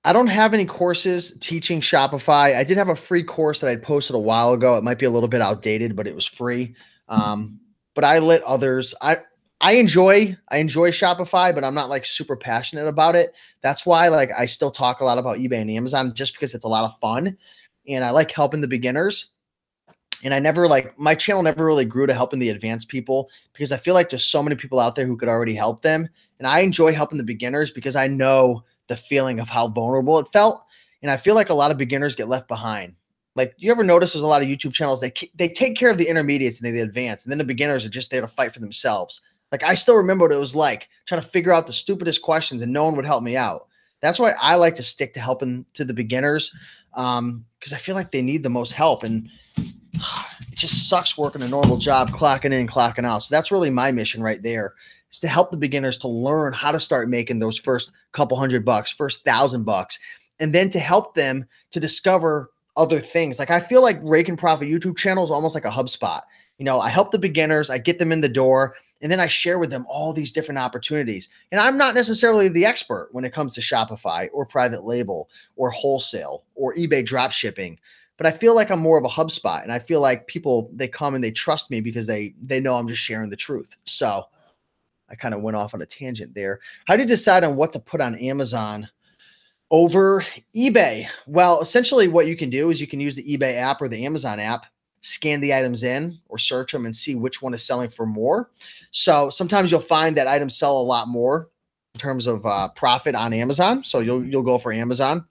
I don't have any courses teaching Shopify. I did have a free course that I posted a while ago. It might be a little bit outdated, but it was free. But I let others, I enjoy Shopify, but I'm not like super passionate about it. That's why like I still talk a lot about eBay and Amazon just because it's a lot of fun and I like helping the beginners. And I never like my channel never really grew to helping the advanced people because I feel like there's so many people out there who could already help them. And I enjoy helping the beginners because I know the feeling of how vulnerable it felt. And I feel like a lot of beginners get left behind. Like, you ever notice there's a lot of YouTube channels, they take care of the intermediates and the advanced, and then the beginners are just there to fight for themselves. Like, I still remember what it was like trying to figure out the stupidest questions and no one would help me out. That's why I like to stick to helping to the beginners, because I feel like they need the most help. And it just sucks working a normal job, clocking in, clocking out. So that's really my mission right there, is to help the beginners to learn how to start making those first couple $100, first $1,000, and then to help them to discover other things. Like, I feel like Raiken Profit YouTube channel is almost like a HubSpot. You know, I help the beginners, I get them in the door, and then I share with them all these different opportunities. And I'm not necessarily the expert when it comes to Shopify or private label or wholesale or eBay drop shipping, but I feel like I'm more of a HubSpot, and I feel like people, they come and they trust me because they know I'm just sharing the truth. So I kind of went off on a tangent there. How do you decide on what to put on Amazon over eBay? Well, essentially what you can do is you can use the eBay app or the Amazon app, scan the items in or search them and see which one is selling for more. So sometimes you'll find that items sell a lot more in terms of profit on Amazon. So you'll go for Amazon.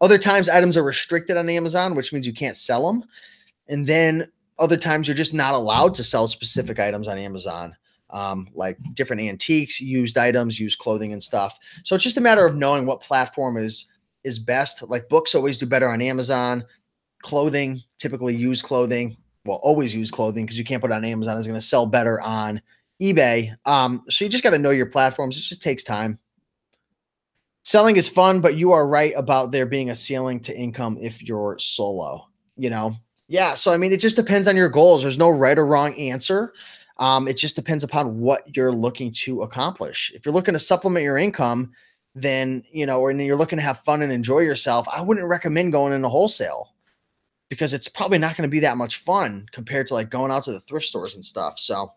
Other times items are restricted on Amazon, which means you can't sell them. And then other times you're just not allowed to sell specific items on Amazon, like different antiques, used items, used clothing and stuff. So it's just a matter of knowing what platform is best. Like, books always do better on Amazon. Clothing, typically used clothing, well, always used clothing, because you can't put it on Amazon, is going to sell better on eBay. So you just got to know your platforms. It just takes time. Selling is fun, but you are right about there being a ceiling to income if you're solo, you know? Yeah. So, I mean, it just depends on your goals. There's no right or wrong answer. It just depends upon what you're looking to accomplish. If you're looking to supplement your income, then, you know, or you're looking to have fun and enjoy yourself, I wouldn't recommend going into wholesale because it's probably not going to be that much fun compared to like going out to the thrift stores and stuff. So,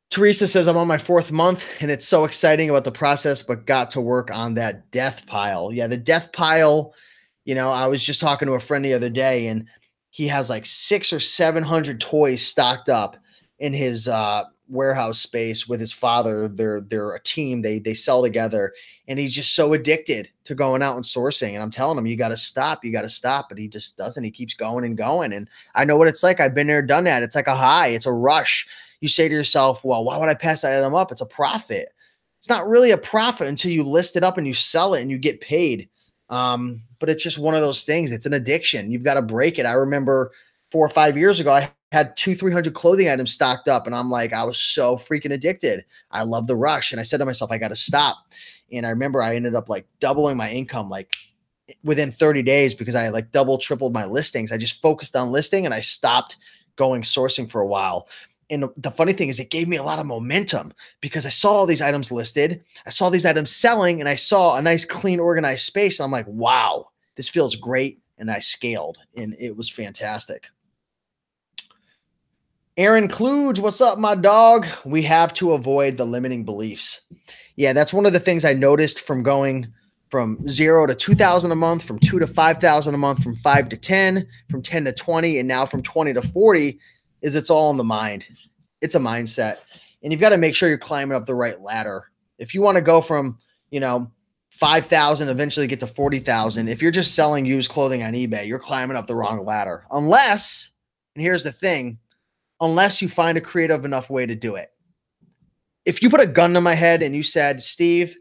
Teresa says, I'm on my 4th month and it's so exciting about the process, but got to work on that death pile. Yeah, the death pile, you know, I was just talking to a friend the other day and he has like 600 or 700 toys stocked up in his warehouse space with his father. They're a team. They sell together, and he's just so addicted to going out and sourcing. And I'm telling him, you got to stop, but he just doesn't. He keeps going and going. And I know what it's like. I've been there, done that. It's like a high. It's a rush. You say to yourself, well, why would I pass that item up? It's a profit. It's not really a profit until you list it up and you sell it and you get paid. But it's just one of those things. It's an addiction. You've got to break it. I remember 4 or 5 years ago, I had 200-300 clothing items stocked up, and I'm like, I was so freaking addicted. I love the rush. And I said to myself, I got to stop. And I remember I ended up like doubling my income, like within 30 days, because I like tripled my listings. I just focused on listing and I stopped going sourcing for a while. And the funny thing is, it gave me a lot of momentum because I saw all these items listed. I saw these items selling, and I saw a nice, clean, organized space. And I'm like, wow, this feels great. And I scaled, and it was fantastic. Aaron Kluge, what's up, my dog? We have to avoid the limiting beliefs. Yeah, that's one of the things I noticed from going from 0 to 2,000 a month, from 2 to 5,000 a month, from 5 to 10, from 10 to 20, and now from 20 to 40. Is it's all in the mind. It's a mindset. And you've got to make sure you're climbing up the right ladder. If you want to go from, you know, 5,000, eventually get to 40,000, if you're just selling used clothing on eBay, you're climbing up the wrong ladder. Unless, and here's the thing, unless you find a creative enough way to do it. If you put a gun to my head and you said, Steve,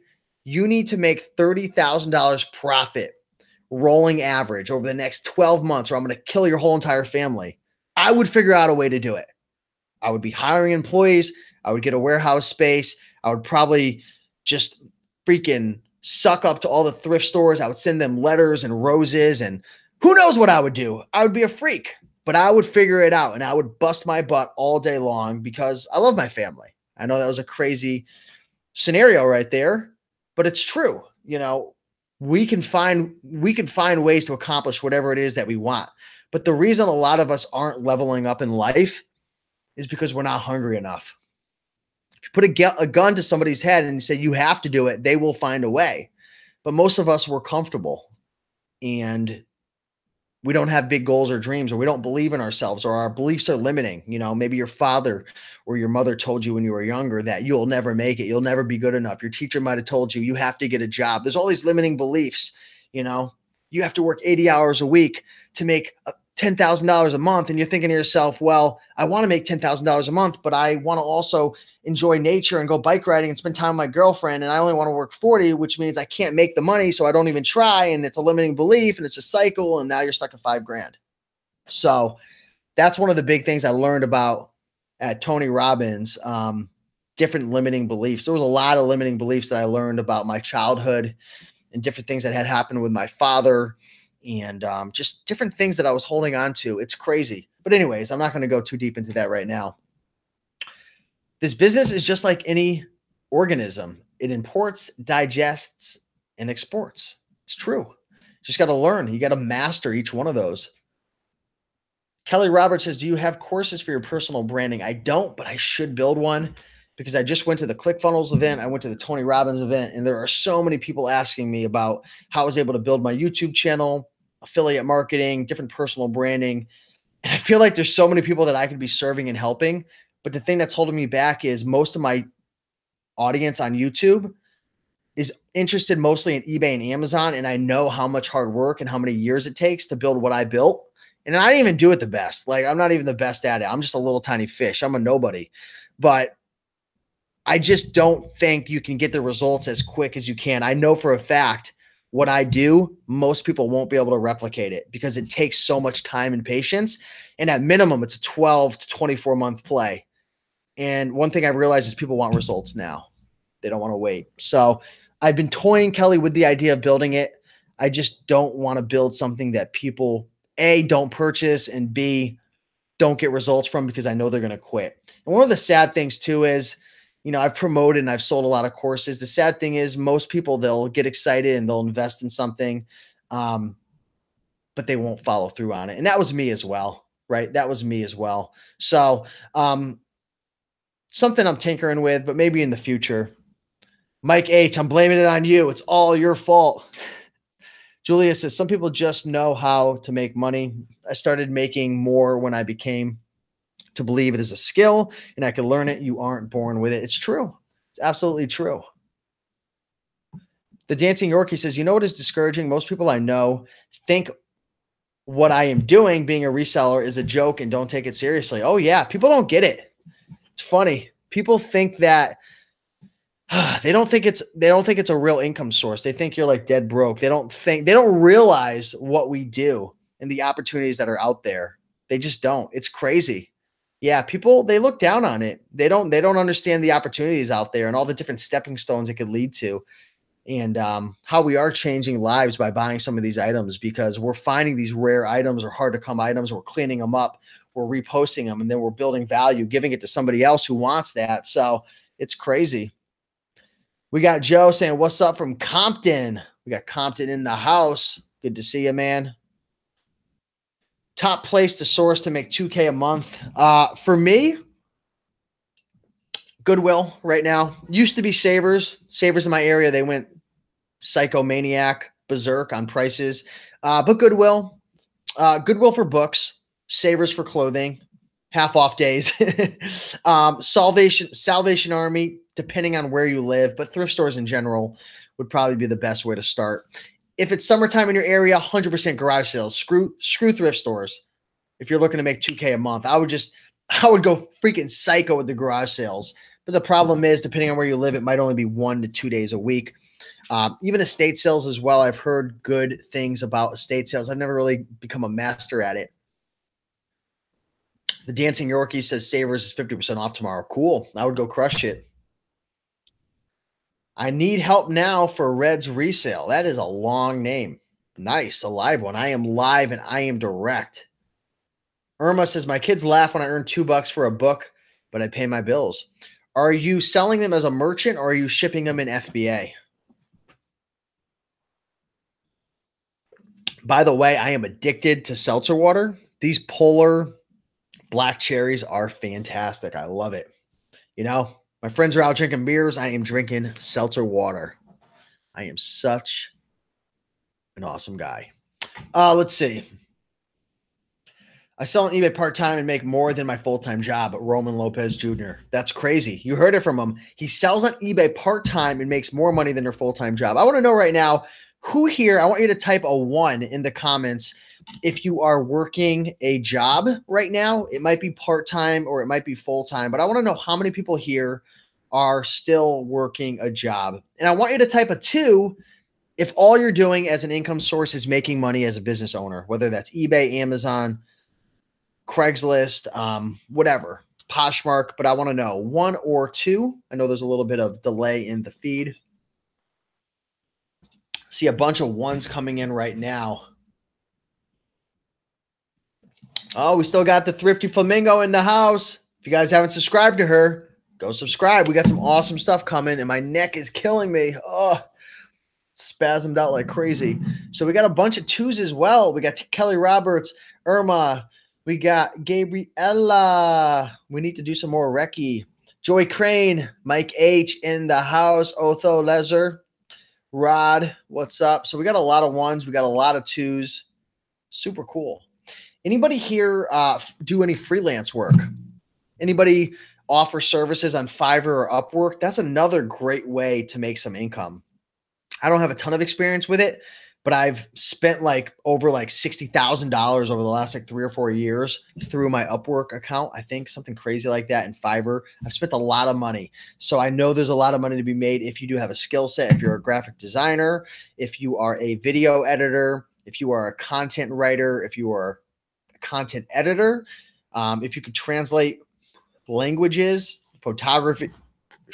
you need to make $30,000 profit rolling average over the next 12 months, or I'm going to kill your whole entire family, I would figure out a way to do it. I would be hiring employees. I would get a warehouse space. I would probably just freaking suck up to all the thrift stores. I would send them letters and roses, and who knows what I would do. I would be a freak, but I would figure it out, and I would bust my butt all day long because I love my family. I know that was a crazy scenario right there, but it's true. You know, we can find ways to accomplish whatever it is that we want. But the reason a lot of us aren't leveling up in life is because we're not hungry enough. If you put a gun to somebody's head and you say you have to do it, they will find a way. But most of us were comfortable and we don't have big goals or dreams, or we don't believe in ourselves, or our beliefs are limiting. You know, maybe your father or your mother told you when you were younger that you'll never make it. You'll never be good enough. Your teacher might have told you you have to get a job. There's all these limiting beliefs. You know, you have to work 80 hours a week to make $10,000 a month. And you're thinking to yourself, well, I want to make $10,000 a month, but I want to also enjoy nature and go bike riding and spend time with my girlfriend. And I only want to work 40, which means I can't make the money. So I don't even try. And it's a limiting belief and it's a cycle. And now you're stuck at $5,000. So that's one of the big things I learned about at Tony Robbins, different limiting beliefs. There was a lot of limiting beliefs that I learned about my childhood and different things that had happened with my father and just different things that I was holding on to. It's crazy. But anyways, I'm not going to go too deep into that right now. This business is just like any organism. It imports, digests, and exports. It's true. You just got to learn. You got to master each one of those. Kelly Roberts says, do you have courses for your personal branding? I don't, but I should build one because I just went to the ClickFunnels event. I went to the Tony Robbins event, and there are so many people asking me about how I was able to build my YouTube channel, affiliate marketing, different personal branding. And I feel like there's so many people that I could be serving and helping. But the thing that's holding me back is most of my audience on YouTube is interested mostly in eBay and Amazon. And I know how much hard work and how many years it takes to build what I built. And I didn't even do it the best. Like, I'm not even the best at it. I'm just a little tiny fish. I'm a nobody. But I just don't think you can get the results as quick as you can. I know for a fact what I do, most people won't be able to replicate it because it takes so much time and patience. And at minimum, it's a 12 to 24 month play. And one thing I've realized is people want results now. They don't want to wait. So I've been toying, Kelly, with the idea of building it. I just don't want to build something that people, A, don't purchase, and B, don't get results from because I know they're going to quit. And one of the sad things too is, you know, I've promoted and I've sold a lot of courses. The sad thing is most people, they'll get excited and they'll invest in something, but they won't follow through on it. And that was me as well, right? That was me as well. So something I'm tinkering with, but maybe in the future. Mike H, I'm blaming it on you. It's all your fault. Julia says, some people just know how to make money. I started making more when I became to believe it is a skill and I can learn it. You aren't born with it. It's true. It's absolutely true. The Dancing Yorkie says, you know what is discouraging? Most people I know think what I am doing, being a reseller, is a joke and don't take it seriously. Oh yeah. People don't get it. It's funny. People think that they don't think it's a real income source. They think you're like dead broke. They don't realize what we do and the opportunities that are out there. They just don't. It's crazy. Yeah, people, they look down on it. They don't understand the opportunities out there and all the different stepping stones it could lead to. And how we are changing lives by buying some of these items because we're finding these rare items or hard to come items. We're cleaning them up. We're reposting them and then we're building value, giving it to somebody else who wants that. So it's crazy. We got Joe saying, what's up from Compton? We got Compton in the house. Good to see you, man. Top place to source to make $2K a month. For me, Goodwill right now. Used to be Savers. Savers in my area, they went psychomaniac, berserk on prices. But Goodwill. Goodwill for books. Savers for clothing. Half off days. Salvation Army, depending on where you live. But thrift stores in general would probably be the best way to start. If it's summertime in your area, 100% garage sales. Screw thrift stores. If you're looking to make $2K a month, I would go freaking psycho with the garage sales. But the problem is, depending on where you live, it might only be 1 to 2 days a week. Even estate sales as well. I've heard good things about estate sales. I've never really become a master at it. The Dancing Yorkie says Savers is 50% off tomorrow. Cool. I would go crush it. I need help now for Red's resale. That is a long name. Nice. A live one. I am live and I am direct. Irma says, my kids laugh when I earn $2 for a book, but I pay my bills. Are you selling them as a merchant or are you shipping them in FBA? By the way, I am addicted to seltzer water. These Polar Black cherries are fantastic. I love it. You know, my friends are out drinking beers. I am drinking seltzer water. I am such an awesome guy. Let's see. I sell on eBay part-time and make more than my full-time job. Roman Lopez Jr. That's crazy. You heard it from him. He sells on eBay part-time and makes more money than their full-time job. I want to know right now, who here, I want you to type a 1 in the comments if you are working a job right now. It might be part-time or it might be full-time, but I want to know how many people here are still working a job. And I want you to type a 2 if all you're doing as an income source is making money as a business owner, whether that's eBay, Amazon, Craigslist, whatever, Poshmark, but I want to know 1 or 2. I know there's a little bit of delay in the feed. See a bunch of 1s coming in right now. Oh, we still got the Thrifty Flamingo in the house. If you guys haven't subscribed to her, go subscribe. We got some awesome stuff coming, and my neck is killing me. Oh, spasmed out like crazy. So we got a bunch of 2s as well. We got Kelly Roberts, Irma. We got Gabriella. We need to do some more recce. Joy Crane, Mike H in the house. Otho Lezer. Rod, what's up? So we got a lot of 1s. We got a lot of 2s. Super cool. Anybody here do any freelance work? Anybody offer services on Fiverr or Upwork? That's another great way to make some income. I don't have a ton of experience with it, but I've spent over $60,000 over the last 3 or 4 years through my Upwork account. I think something crazy like that in Fiverr. I've spent a lot of money. So I know there's a lot of money to be made if you do have a skill set, if you're a graphic designer, if you are a video editor, if you are a content writer, if you are a content editor, if you could translate languages, photography,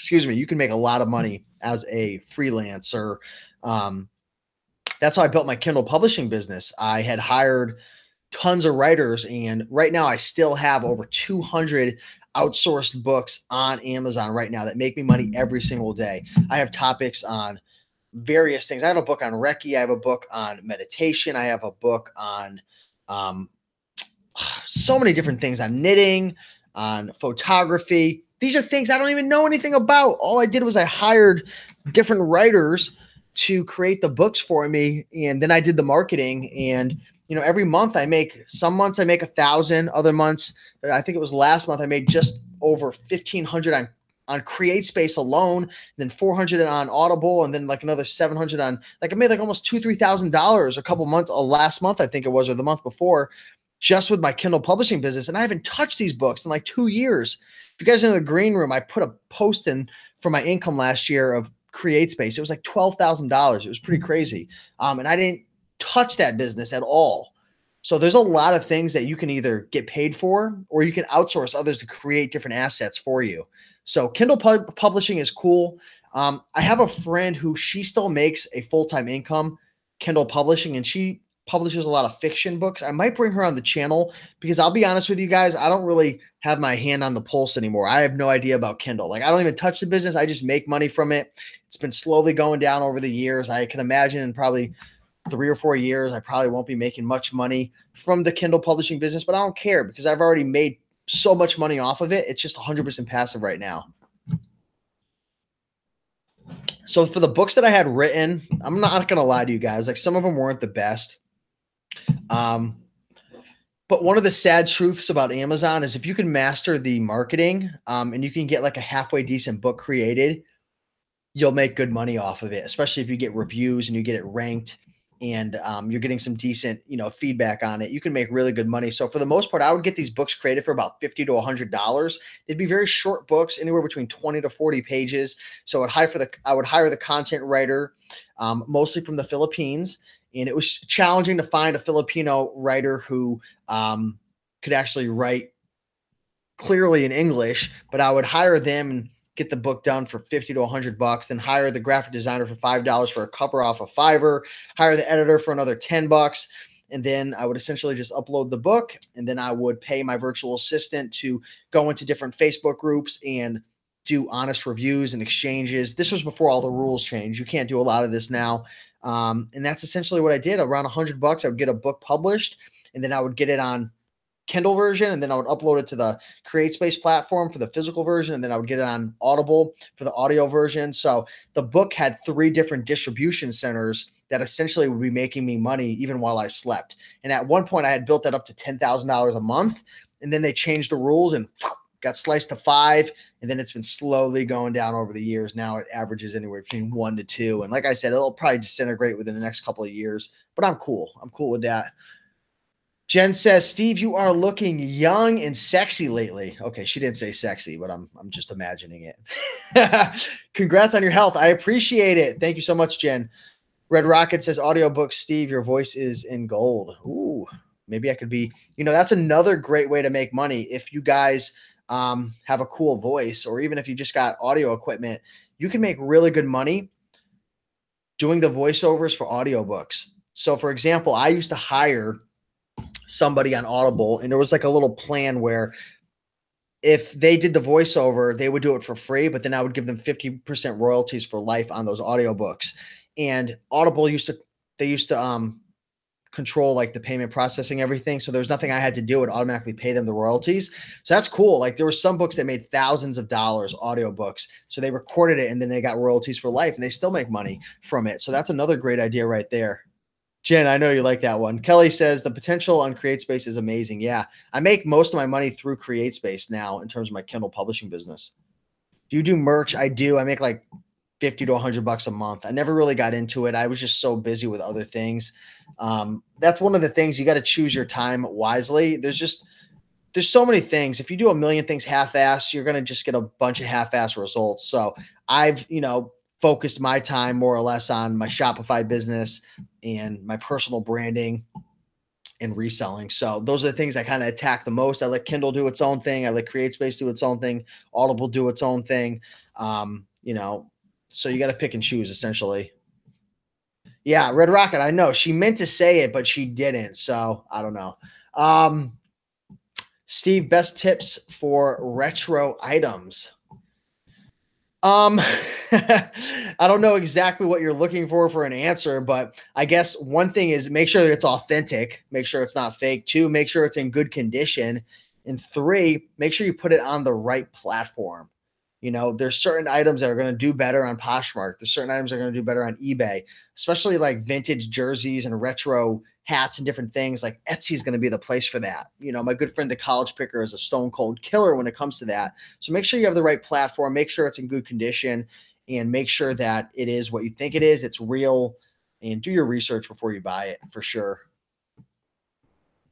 you can make a lot of money as a freelancer. That's how I built my Kindle publishing business. I had hired tons of writers, and right now I still have over 200 outsourced books on Amazon right now that make me money every single day. I have topics on various things. I have a book on Reiki. I have a book on meditation. I have a book on so many different things, on knitting, on photography. These are things I don't even know anything about. All I did was I hired different writers to create the books for me, and then I did the marketing. And every month some months I make 1,000, other months, I think it was last month, I made just over 1,500 on CreateSpace alone, then 400 on Audible, and then another 700 on, I made almost $2,000-3,000 a couple months, last month I think it was, or the month before, just with my Kindle publishing business. And I haven't touched these books in 2 years. If you guys are in the green room, I put a post in for my income last year of CreateSpace. It was $12,000. It was pretty crazy. And I didn't touch that business at all. So there's a lot of things that you can either get paid for, or you can outsource others to create different assets for you. So Kindle publishing is cool. I have a friend who, she still makes a full-time income Kindle publishing, and she publishes a lot of fiction books. I might bring her on the channel, because I'll be honest with you guys, I don't really have my hand on the pulse anymore. I have no idea about Kindle. I don't even touch the business. I just make money from it. It's been slowly going down over the years. I can imagine in probably 3 or 4 years, I probably won't be making much money from the Kindle publishing business, but I don't care, because I've already made so much money off of it. It's just 100% passive right now. So for the books that I had written, I'm not going to lie to you guys. Some of them weren't the best. But one of the sad truths about Amazon is if you can master the marketing, and you can get a halfway decent book created, you'll make good money off of it, especially if you get reviews and you get it ranked, and you're getting some decent, feedback on it. You can make really good money. So for the most part, I would get these books created for about $50 to $100. They'd be very short books, anywhere between 20 to 40 pages. So I would hire the content writer, mostly from the Philippines. And it was challenging to find a Filipino writer who could actually write clearly in English, but I would hire them and get the book done for $50 to $100, then hire the graphic designer for $5 for a cover off of Fiverr, hire the editor for another $10. And then I would essentially just upload the book, and then I would pay my virtual assistant to go into different Facebook groups and do honest reviews and exchanges. This was before all the rules changed. You can't do a lot of this now. And that's essentially what I did. Around $100, I would get a book published, and then I would get it on Kindle version, and then I would upload it to the CreateSpace platform for the physical version, and then I would get it on Audible for the audio version. So the book had 3 different distribution centers that essentially would be making me money even while I slept. And at one point, I had built that up to $10,000 a month, and then they changed the rules and got sliced to 5, and then it's been slowly going down over the years. Now it averages anywhere between 1 to 2, and like I said, it'll probably disintegrate within the next couple of years. But I'm cool. I'm cool with that. Jen says, Steve, you are looking young and sexy lately. Okay, she didn't say sexy, but I'm just imagining it. Congrats on your health. I appreciate it. Thank you so much, Jen. Red Rocket says, audiobook, Steve, your voice is in gold. Ooh, maybe I could be, that's another great way to make money. If you guys have a cool voice, or even if you just got audio equipment, you can make really good money doing the voiceovers for audiobooks. So for example, I used to hire somebody on Audible, and there was like a little plan where if they did the voiceover, they would do it for free, but then I would give them 50% royalties for life on those audiobooks. And Audible used to control like the payment processing, everything. So there was nothing I had to do. It would automatically pay them the royalties. So that's cool. Like there were some books that made thousands of dollars, audiobooks. So they recorded it and then they got royalties for life, and they still make money from it. So that's another great idea right there. Jen, I know you like that one. Kelly says the potential on CreateSpace is amazing. Yeah, I make most of my money through CreateSpace now in terms of my Kindle publishing business. Do you do merch? I do. I make like 50 to $100 a month. I never really got into it. I was just so busy with other things. That's one of the things, you got to choose your time wisely. There's so many things. If you do a million things half-ass, you're going to just get a bunch of half-ass results. So I've, focused my time more or less on my Shopify business and my personal branding and reselling. So those are the things I kind of attack the most. I let Kindle do its own thing. I let CreateSpace do its own thing. Audible do its own thing. So you got to pick and choose essentially. Yeah, Red Rocket, I know. She meant to say it, but she didn't. So I don't know. Steve, best tips for retro items. I don't know exactly what you're looking for an answer, but I guess one thing is make sure that it's authentic, make sure it's not fake. 2, make sure it's in good condition. And 3, make sure you put it on the right platform. There's certain items that are going to do better on Poshmark. There's certain items that are going to do better on eBay, especially like vintage jerseys and retro hats and different things. Like Etsy is going to be the place for that. My good friend, the College Picker, is a stone cold killer when it comes to that. So make sure you have the right platform, make sure it's in good condition, and make sure that it is what you think it is. It's real, and do your research before you buy it for sure.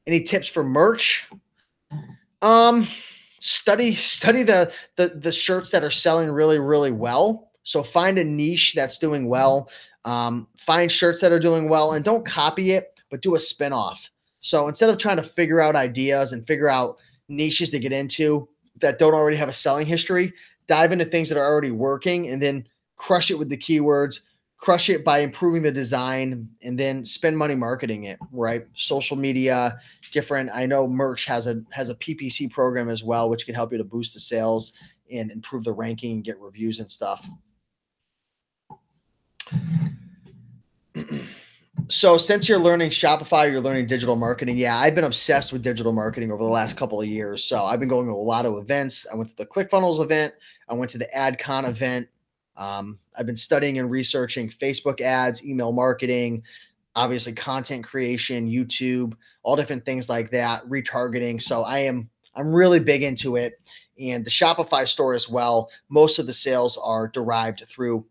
Any tips for merch? Study the shirts that are selling really, really well. So find a niche that's doing well. Find shirts that are doing well, and don't copy it, but do a spinoff. So instead of trying to figure out ideas and figure out niches to get into that don't already have a selling history, dive into things that are already working and then crush it with the keywords, crush it by improving the design, and then spend money marketing it, right? Social media, different. I know merch has a PPC program as well, which can help you to boost the sales and improve the ranking and get reviews and stuff. So since you're learning Shopify, you're learning digital marketing. Yeah, I've been obsessed with digital marketing over the last couple of years. So I've been going to a lot of events. I went to the ClickFunnels event. I went to the AdCon event. I've been studying and researching Facebook ads, email marketing, obviously content creation, YouTube, all different things like that, retargeting. So I'm really big into it. And the Shopify store as well, most of the sales are derived through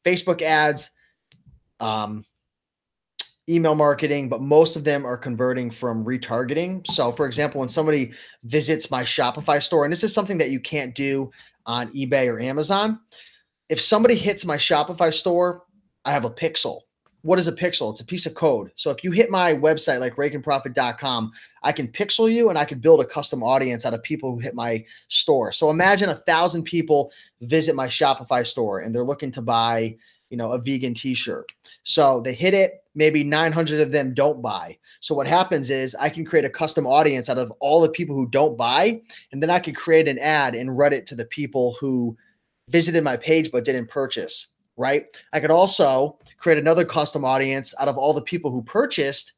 Facebook ads, email marketing, but most of them are converting from retargeting. So for example, when somebody visits my Shopify store, and this is something that you can't do on eBay or Amazon, if somebody hits my Shopify store, I have a pixel. What is a pixel? It's a piece of code. So if you hit my website, like RaikenProfit.com, I can pixel you and I can build a custom audience out of people who hit my store. So imagine 1,000 people visit my Shopify store and they're looking to buy, a vegan t-shirt. So they hit it, maybe 900 of them don't buy. So what happens is I can create a custom audience out of all the people who don't buy, and then I could create an ad and run it to the people who visited my page but didn't purchase, right? I could also create another custom audience out of all the people who purchased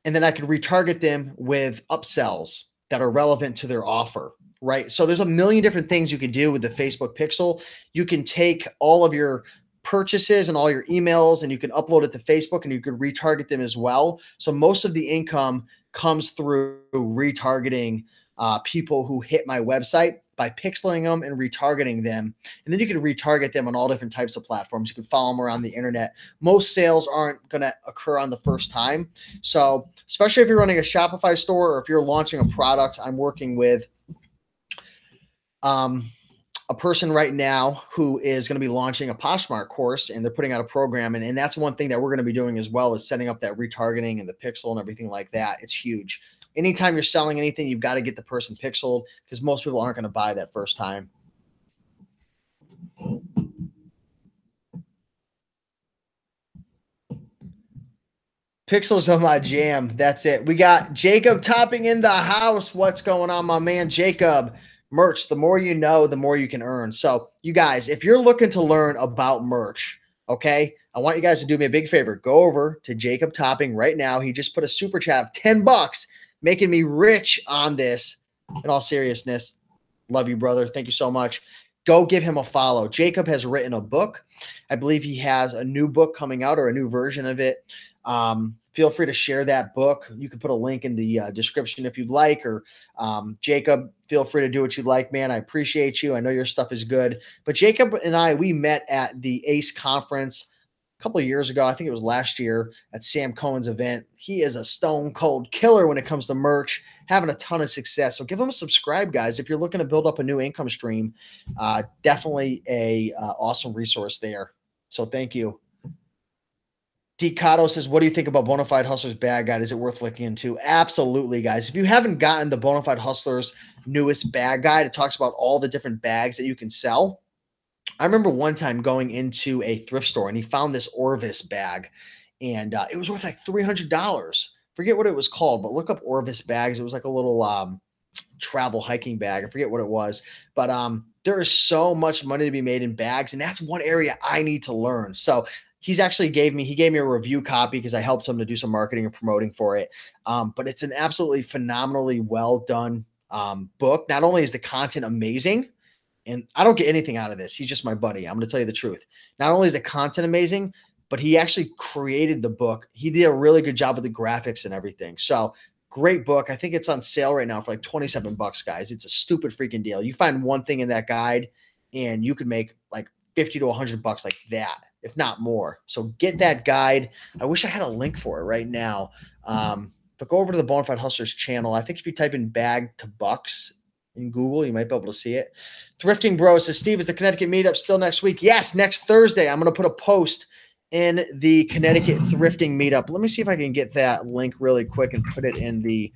and then I could retarget them with upsells that are relevant to their offer, right? So there's a million different things you can do with the Facebook Pixel. You can take all of your purchases and all your emails and you can upload it to Facebook and you could retarget them as well. So most of the income comes through retargeting people who hit my website by pixeling them and retargeting them. And then you can retarget them on all different types of platforms. You can follow them around the internet. Most sales aren't going to occur on the first time. So especially if you're running a Shopify store or if you're launching a product, I'm working with a person right now who is going to be launching a Poshmark course and they're putting out a program. And that's one thing that we're going to be doing as well, is setting up that retargeting and the pixel and everything like that. It's huge. Anytime you're selling anything, you've got to get the person pixeled because most people aren't going to buy that first time. Pixels are my jam. That's it. We got Jacob Topping in the house. What's going on, my man? Jacob, merch, the more you know, the more you can earn. So you guys, if you're looking to learn about merch, okay, I want you guys to do me a big favor. Go over to Jacob Topping right now. He just put a super chat of $10, making me rich on this. In all seriousness, love you, brother. Thank you so much. Go give him a follow. Jacob has written a book. I believe he has a new book coming out or a new version of it. Feel free to share that book. You can put a link in the description if you'd like, or Jacob, feel free to do what you'd like, man. I appreciate you. I know your stuff is good. But Jacob and I, we met at the ACE conference a couple of years ago. I think it was last year at Sam Cohen's event. He is a stone cold killer when it comes to merch, having a ton of success. So give him a subscribe, guys. If you're looking to build up a new income stream, definitely a awesome resource there. So thank you. Decato says, what do you think about Bonafide Hustlers Bag Guide? Is it worth looking into? Absolutely, guys. If you haven't gotten the Bonafide Hustlers newest bag guide, it talks about all the different bags that you can sell. I remember one time going into a thrift store and he found this Orvis bag and it was worth like $300. Forget what it was called, but look up Orvis bags. It was like a little travel hiking bag. I forget what it was, but there is so much money to be made in bags. And that's one area I need to learn. So he gave me a review copy because I helped him to do some marketing and promoting for it. But it's an absolutely phenomenally well done book. Not only is the content amazing, and I don't get anything out of this. He's just my buddy. I'm going to tell you the truth. Not only is the content amazing, but he actually created the book. He did a really good job with the graphics and everything. So great book. I think it's on sale right now for like $27, guys. It's a stupid freaking deal. You find one thing in that guide and you could make like $50 to $100 like that, if not more. So get that guide. I wish I had a link for it right now. But go over to the Bonafide Hustlers channel. I think if you type in bag to bucks in Google, you might be able to see it. Thrifting Bro says, Steve, is the Connecticut meetup still next week? Yes, next Thursday. I'm going to put a post in the Connecticut thrifting meetup. Let me see if I can get that link really quick and put it in the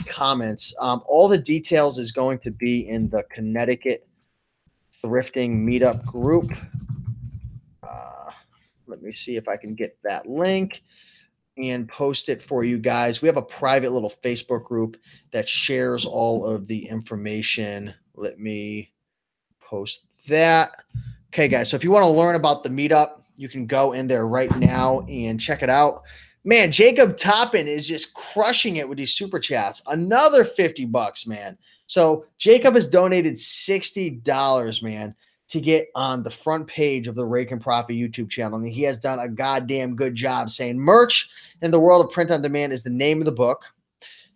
comments. All the details is going to be in the Connecticut thrifting meetup group. Let me see if I can get that link and post it for you guys. We have a private little Facebook group that shares all of the information. Let me post that. Okay, guys. So if you want to learn about the meetup, you can go in there right now and check it out. Man, Jacob Toppin is just crushing it with these super chats. Another $50, man. So Jacob has donated $60, man, to get on the front page of the Raiken Profit YouTube channel. And he has done a goddamn good job saying merch in the world of print on demand is the name of the book.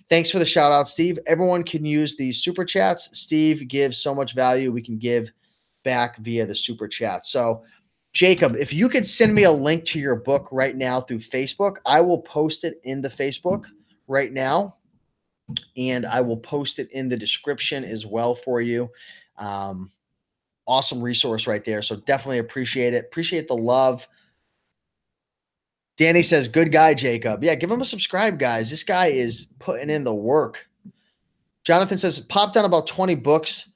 Thanks for the shout out, Steve. Everyone can use these super chats. Steve gives so much value. We can give back via the super chat. So Jacob, if you could send me a link to your book right now through Facebook, I will post it in the Facebook right now. And I will post it in the description as well for you. Awesome resource right there. So definitely appreciate it. Appreciate the love. Danny says, good guy, Jacob. Yeah, give him a subscribe, guys. This guy is putting in the work. Jonathan says, popped down about 20 books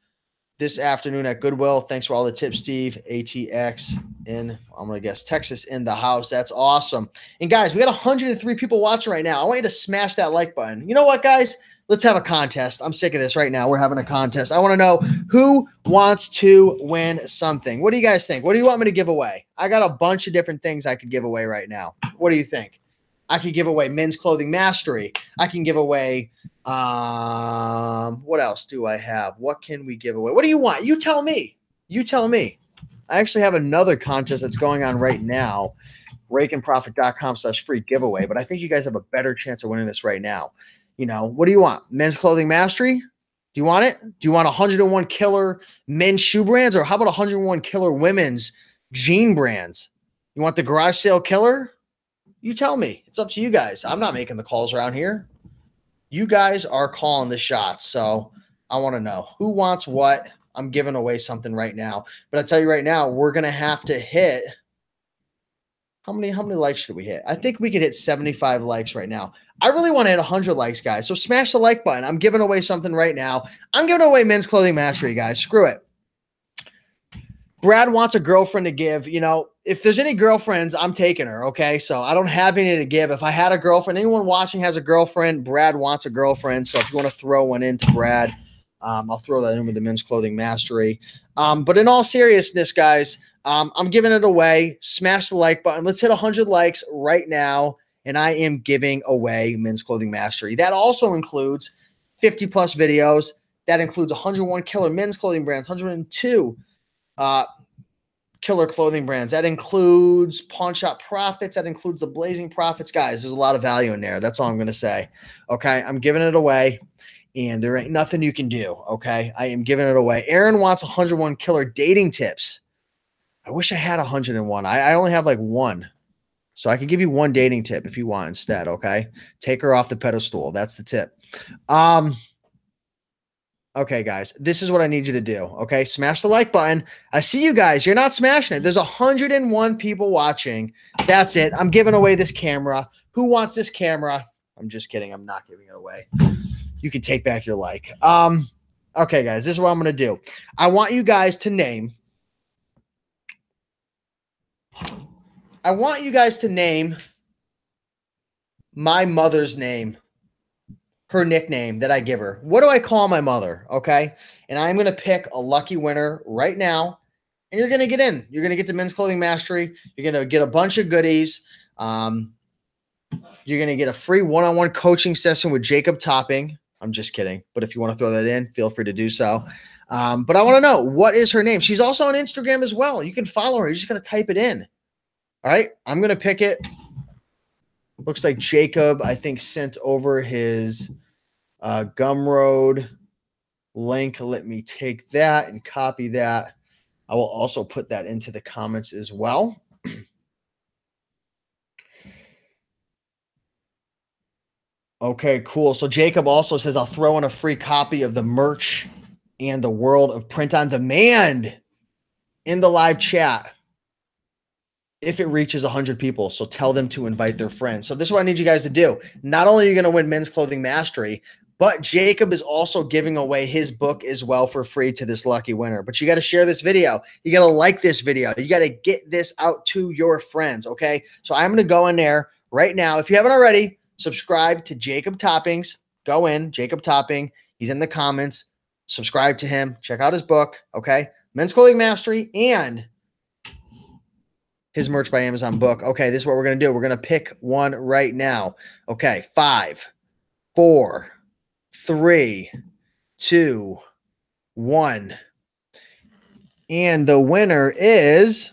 this afternoon at Goodwill. Thanks for all the tips, Steve. ATX in, I'm going to guess, Texas in the house. That's awesome. And guys, we got 103 people watching right now. I want you to smash that like button. You know what, guys? Let's have a contest. I'm sick of this right now. We're having a contest. I want to know who wants to win something. What do you guys think? What do you want me to give away? I got a bunch of different things I could give away right now. What do you think? I could give away Men's Clothing Mastery. I can give away, what else do I have? What can we give away? What do you want? You tell me. You tell me. I actually have another contest that's going on right now, RaikenProfit.com/free giveaway, but I think you guys have a better chance of winning this right now. You know, what do you want? Men's Clothing Mastery? Do you want it? Do you want 101 killer men's shoe brands, or how about 101 killer women's jean brands? You want the garage sale killer? You tell me. It's up to you guys. I'm not making the calls around here. You guys are calling the shots. So I want to know who wants what. I'm giving away something right now. But I tell you right now, we're going to have to hit. How many likes should we hit? I think we could hit 75 likes right now. I really want to hit 100 likes, guys. So smash the like button. I'm giving away something right now. I'm giving away Men's Clothing Mastery, guys. Screw it. Brad wants a girlfriend to give. You know, if there's any girlfriends, I'm taking her, okay? So I don't have any to give. If I had a girlfriend, anyone watching has a girlfriend, Brad wants a girlfriend. So if you want to throw one into Brad, I'll throw that in with the Men's Clothing Mastery. But in all seriousness, guys, I'm giving it away. Smash the like button. Let's hit 100 likes right now, and I am giving away Men's Clothing Mastery. That also includes 50-plus videos. That includes 101 killer men's clothing brands, 102 killer clothing brands. That includes Pawn Shop Profits. That includes the Blazing Profits. Guys, there's a lot of value in there. That's all I'm going to say. Okay, I'm giving it away, and there ain't nothing you can do. Okay, I am giving it away. Aaron wants 101 killer dating tips. I wish I had 101. I only have like one. So I could give you one dating tip if you want instead, okay? Take her off the pedestal. That's the tip. Okay, guys, this is what I need you to do, okay? Smash the like button. I see you guys. You're not smashing it. There's 101 people watching. That's it. I'm giving away this camera. Who wants this camera? I'm just kidding. I'm not giving it away. You can take back your like. Okay, guys, this is what I'm going to do. I want you guys to name my mother's name, her nickname that I give her. What do I call my mother? Okay. And I'm going to pick a lucky winner right now, and you're going to get in. You're going to get the Men's Clothing Mastery. You're going to get a bunch of goodies. You're going to get a free one-on-one coaching session with Jacob Topping. I'm just kidding. But if you want to throw that in, feel free to do so. But I want to know, what is her name? She's also on Instagram as well. You can follow her. You're just going to type it in. All right. I'm going to pick it. Looks like Jacob, I think, sent over his Gumroad link. Let me take that and copy that. I will also put that into the comments as well. Okay, cool. So Jacob also says, I'll throw in a free copy of the merch and the World of Print on Demand in the live chat if it reaches 100 people. So tell them to invite their friends. So this is what I need you guys to do. Not only are you going to win Men's Clothing Mastery, but Jacob is also giving away his book as well for free to this lucky winner. But you got to share this video. You got to like this video. You got to get this out to your friends, okay? So I'm going to go in there right now. If you haven't already, subscribe to Jacob Toppings. Go in, Jacob Topping. He's in the comments. Subscribe to him. Check out his book, okay? Men's Clothing Mastery and his merch by Amazon book. Okay, this is what we're going to do. We're going to pick one right now. Okay, 5, 4, 3, 2, 1. And the winner is,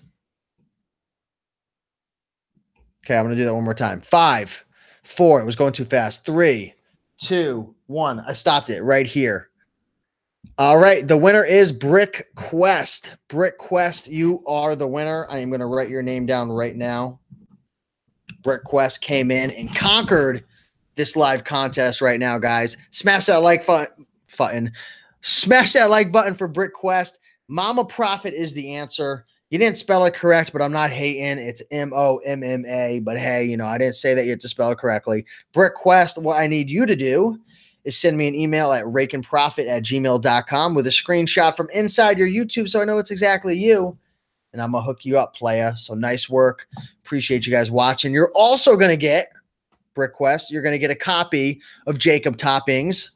okay, I'm going to do that one more time. 5, 4. It was going too fast. 3, 2, 1. I stopped it right here. All right, the winner is Brick Quest. Brick Quest, you are the winner. I am going to write your name down right now. Brick Quest came in and conquered this live contest right now, guys. Smash that like button. Smash that like button for Brick Quest. Mama Profit is the answer. You didn't spell it correct, but I'm not hating. It's M-O-M-M-A. But hey, you know, I didn't say that you had to spell it correctly. Brick Quest, what I need you to do is send me an email at raikenprofit@gmail.com with a screenshot from inside your YouTube so I know it's exactly you. And I'm going to hook you up, playa. So nice work. Appreciate you guys watching. You're also going to get, Brick Quest, you're going to get a copy of Jacob Toppings,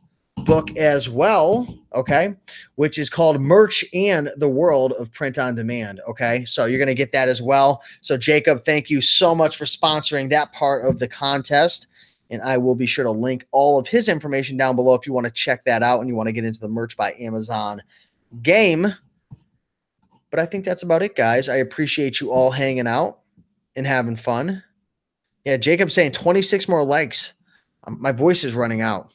book as well, okay, which is called Merch and the World of Print on Demand, okay? So you're going to get that as well. So Jacob, thank you so much for sponsoring that part of the contest, and I will be sure to link all of his information down below if you want to check that out and you want to get into the Merch by Amazon game. But I think that's about it, guys. I appreciate you all hanging out and having fun. Yeah, Jacob's saying 26 more likes. My voice is running out.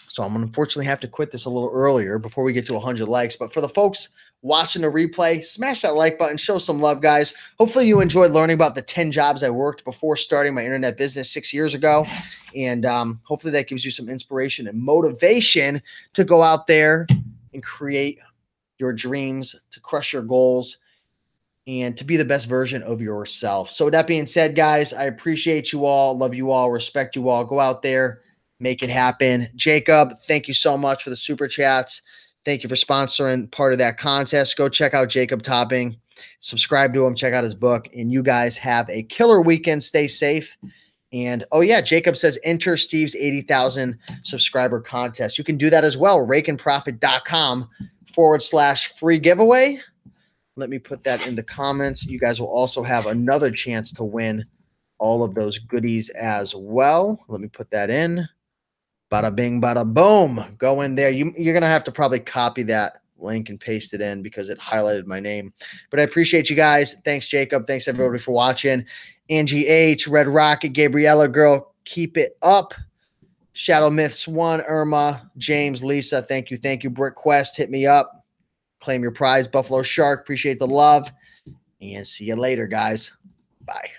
So I'm going to unfortunately have to quit this a little earlier before we get to 100 likes. But for the folks watching the replay, smash that like button, show some love, guys. Hopefully you enjoyed learning about the 10 jobs I worked before starting my internet business 6 years ago. And hopefully that gives you some inspiration and motivation to go out there and create your dreams, to crush your goals, and to be the best version of yourself. So with that being said, guys, I appreciate you all, love you all, respect you all. Go out there, make it happen. Jacob, thank you so much for the super chats. Thank you for sponsoring part of that contest. Go check out Jacob Topping, subscribe to him, check out his book, and you guys have a killer weekend. Stay safe. And oh yeah, Jacob says enter Steve's 80,000 subscriber contest. You can do that as well. RaikenProfit.com/free giveaway. Let me put that in the comments. You guys will also have another chance to win all of those goodies as well. Let me put that in. Bada bing, bada boom. Go in there. You're going to have to probably copy that link and paste it in because it highlighted my name. But I appreciate you guys. Thanks, Jacob. Thanks, everybody, for watching. Angie H., Red Rocket, Gabriella Girl, keep it up. Shadow Myths 1, Irma, James, Lisa, thank you. Thank you. Brick Quest, hit me up. Claim your prize. Buffalo Shark, appreciate the love. And see you later, guys. Bye.